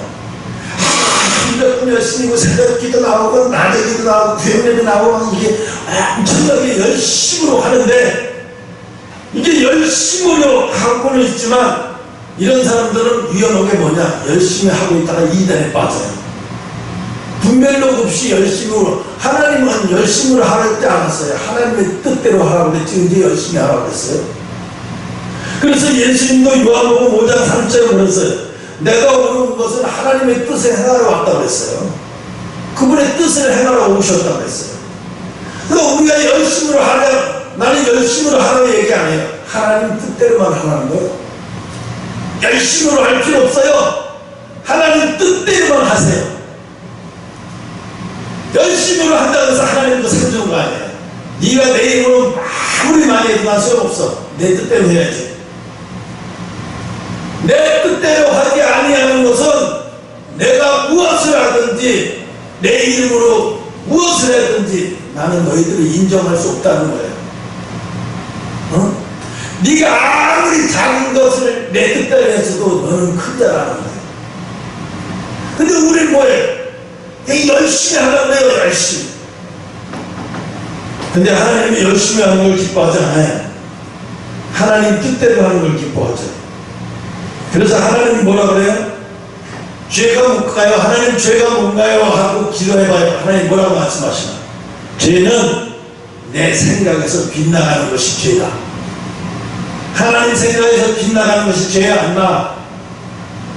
무조건 열심히고 새벽 기도 나오고 낮에 기도 나오고 구역에도 나오고 이게 엄청나게 열심으로 하는데 이게 열심으로 하고는 있지만 이런 사람들은 위험한 게 뭐냐? 열심히 하고 있다가 이단에 빠져요. 분별력 없이 열심으로, 하나님은 열심으로 하라고 했지 않았어요. 하나님의 뜻대로 하라고 그랬지 언제 열심히 하라고 그랬어요? 그래서 예수님도 요한복음 5장 3절에 그랬어요. 내가 오는 것은 하나님의 뜻을 행하러 왔다고 그랬어요. 그분의 뜻을 행하러 오셨다고 그랬어요. 그러니까 우리가 열심으로 하려, 나는 열심으로 하라고 얘기 안 해요. 하나님 뜻대로만 하라는 거예요. 열심으로 할 필요 없어요. 하나님 뜻대로만 하세요. 열심으로 한다고 해서 하나님도 상주는 거 아니에요. 네가 내 이름으로 아무리 많이 해도 난 소용없어. 내 뜻대로 해야지. 내 뜻대로 하지 아니하는 것은 내가 무엇을 하든지 내 이름으로 무엇을 하든지 나는 너희들을 인정할 수 없다는 거예요. 어? 네가 아무리 작은 것을 내 뜻대로 했어도 너는 큰 자라는 거예요. 근데 우리는 뭐예요? 열심히 하라고 해요. 열심히. 근데 하나님이 열심히 하는 걸 기뻐하지 않아요. 하나님 뜻대로 하는 걸 기뻐하죠. 그래서 하나님이 뭐라 그래요? 죄가 뭘까요? 하나님 죄가 뭔가요? 하고 기도해봐요. 하나님 뭐라고 말씀하시나? 죄는 내 생각에서 빗나가는 것이 죄다. 하나님 생각에서 빗나가는 것이 죄야 안 나.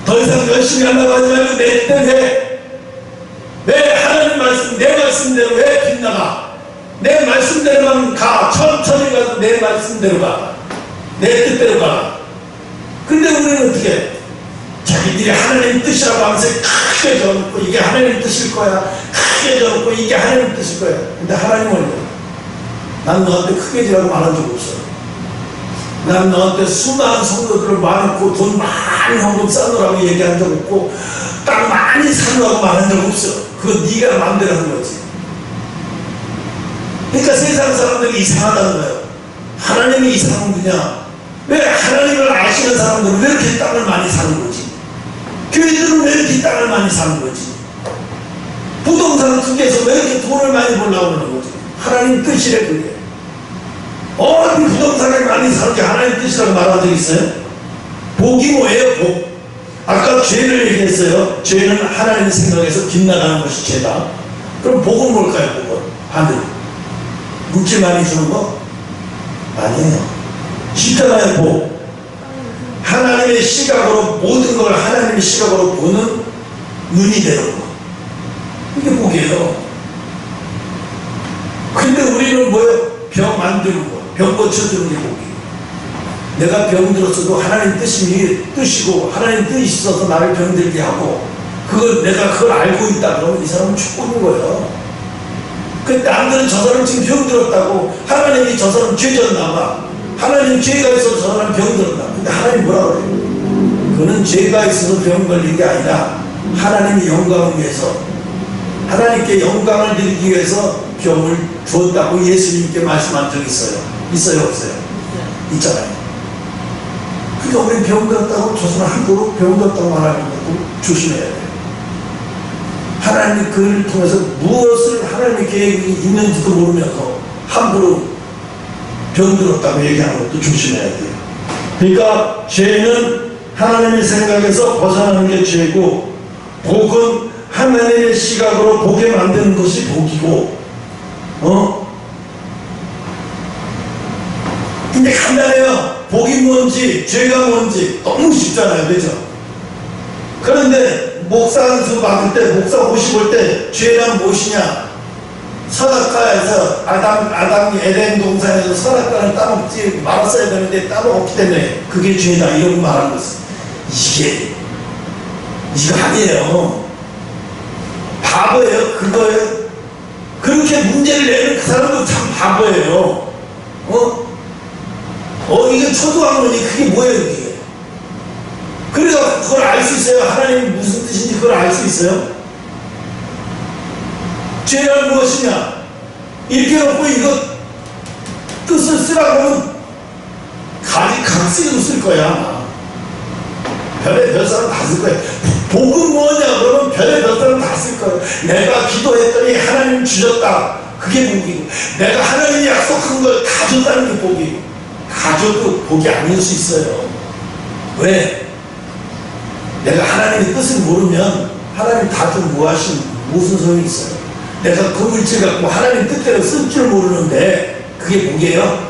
더 이상 열심히 하려고 하지 말고 내 뜻대로 해. 왜 하나님 말씀, 내 말씀대로 왜 빗나가? 내 말씀대로만 가. 천천히 가서 내 말씀대로 가. 내 뜻대로 가. 근데 우리는 어떻게 해? 자기들이 하나님 뜻이라고 하면서 크게 적어놓고 이게 하나님 뜻일 거야. 크게 적어놓고 이게 하나님 뜻일 거야. 근데 하나님은 난 너한테 크게 지라고 말한 적 없어. 난 너한테 수많은 성도들을 많고 돈 많이 헌금 쌓느라고 얘기한 적 없고 땅 많이 사느라고 말한 적 없어. 그거 네가 마음대로 한 거지. 그러니까 세상 사람들이 이상하다는 거예요. 하나님이 이상한 거냐? 왜 하나님을 아시는 사람들은 왜 이렇게 땅을 많이 사는 거지? 교회들은 왜 이렇게 땅을 많이 사는 거지? 부동산 투기해서 왜 이렇게 돈을 많이 벌려고 하는 거지? 하나님 뜻이래 그게. 어디 부동산을 많이 사는 게 하나님 뜻이라고 말한 적 있어요? 복이 뭐예요? 복. 아까 죄를 얘기했어요. 죄는 하나님 생각에서 빗나가는 것이 죄다. 그럼 복은 뭘까요? 복은 하늘. 물질 많이 주는 거? 아니에요. 쉽잖아요. 복. 하나님의 시각으로 모든 걸 하나님의 시각으로 보는 눈이 되는 거. 이게 복이에요. 근데 우리는 뭐예요? 병 만드는 거. 병 고쳐주는 게 복이에요. 내가 병들었어도 하나님 뜻이고 하나님 뜻이 있어서 나를 병들게 하고 내가 그걸 알고 있다 그러면 이 사람은 축복인 거예요. 근데 남들은 저 사람 지금 병들었다고 하나님이 저 사람 죄졌나 봐. 하나님 죄가 있어서 저 사람 병들었다. 근데 하나님 뭐라 그래요? 그는 죄가 있어서 병 걸린 게 아니라 하나님의 영광을 위해서 하나님께 영광을 드리기 위해서 병을 주었다고 예수님께 말씀한 적이 있어요. 있어요 없어요? 있잖아요. 그러니까 우리 병들었다고 저 사람 함부로 병들었다고 말하는 것도 조심해야 돼요. 하나님이 그를 통해서 무엇을 하나님의 계획이 있는지도 모르면서 함부로 병들었다고 얘기하는 것도 조심해야 돼요. 그러니까 죄는 하나님의 생각에서 벗어나는 게 죄고 복은 하나님의 시각으로 보게 만드는 것이 복이고 근데 간단해요. 복이 뭔지 죄가 뭔지 너무 쉽잖아요. 그죠? 그런데 목사 안수 받을 때 목사 모시고 올 때 죄란 무엇이냐? 선악과에서 아담이 에덴 동산에서 선악과를 따먹지 말았어야 되는데 따먹었기 때문에 그게 죄다 이런 말한 것은 이거 아니에요. 바보예요. 그거예요. 그렇게 문제를 내는 그 사람도 참 바보예요. 이게 초등학문이 그게 뭐예요 그게? 그래서 그걸 알 수 있어요. 하나님이 무슨 뜻인지 그걸 알 수 있어요. 죄란 무엇이냐? 이렇게 놓고 이거 뜻을 쓰라고 하면 각쓰기도 쓸 거야. 별의 별 사람 다 쓸 거야. 복은 뭐냐? 그러면 별의 별 사람 다 쓸 거야. 내가 기도했더니 하나님 주셨다. 그게 복이고 내가 하나님이 약속한 걸 가졌다는 게 복이고 가져도 복이 아닐 수 있어요. 왜? 내가 하나님의 뜻을 모르면 하나님 다 좀 뭐 하신 무슨 소용이 있어요? 내가 그 물질 갖고 하나님 뜻대로 쓸 줄 모르는데 그게 복이에요?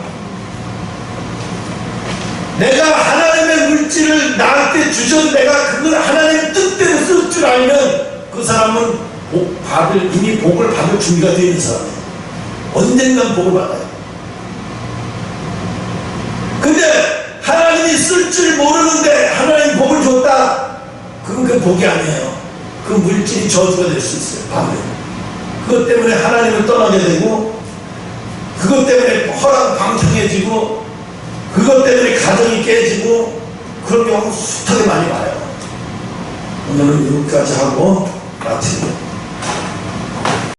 내가 하나님의 물질을 나한테 주셔서 내가 그걸 하나님 뜻대로 쓸 줄 알면 그 사람은 이미 복을 받을 준비가 되어 있는 사람이에요. 언젠간 복을 받아요. 근데 하나님이 쓸 줄 모르는데 하나님 복을 줬다? 그건 그 복이 아니에요. 그 물질이 저주가 될 수 있어요. 반면 그것 때문에 하나님을 떠나게 되고, 그것 때문에 허락 방탕해지고, 그것 때문에 가정이 깨지고, 그런 경우 숱하게 많이 와요. 오늘은 여기까지 하고 마치고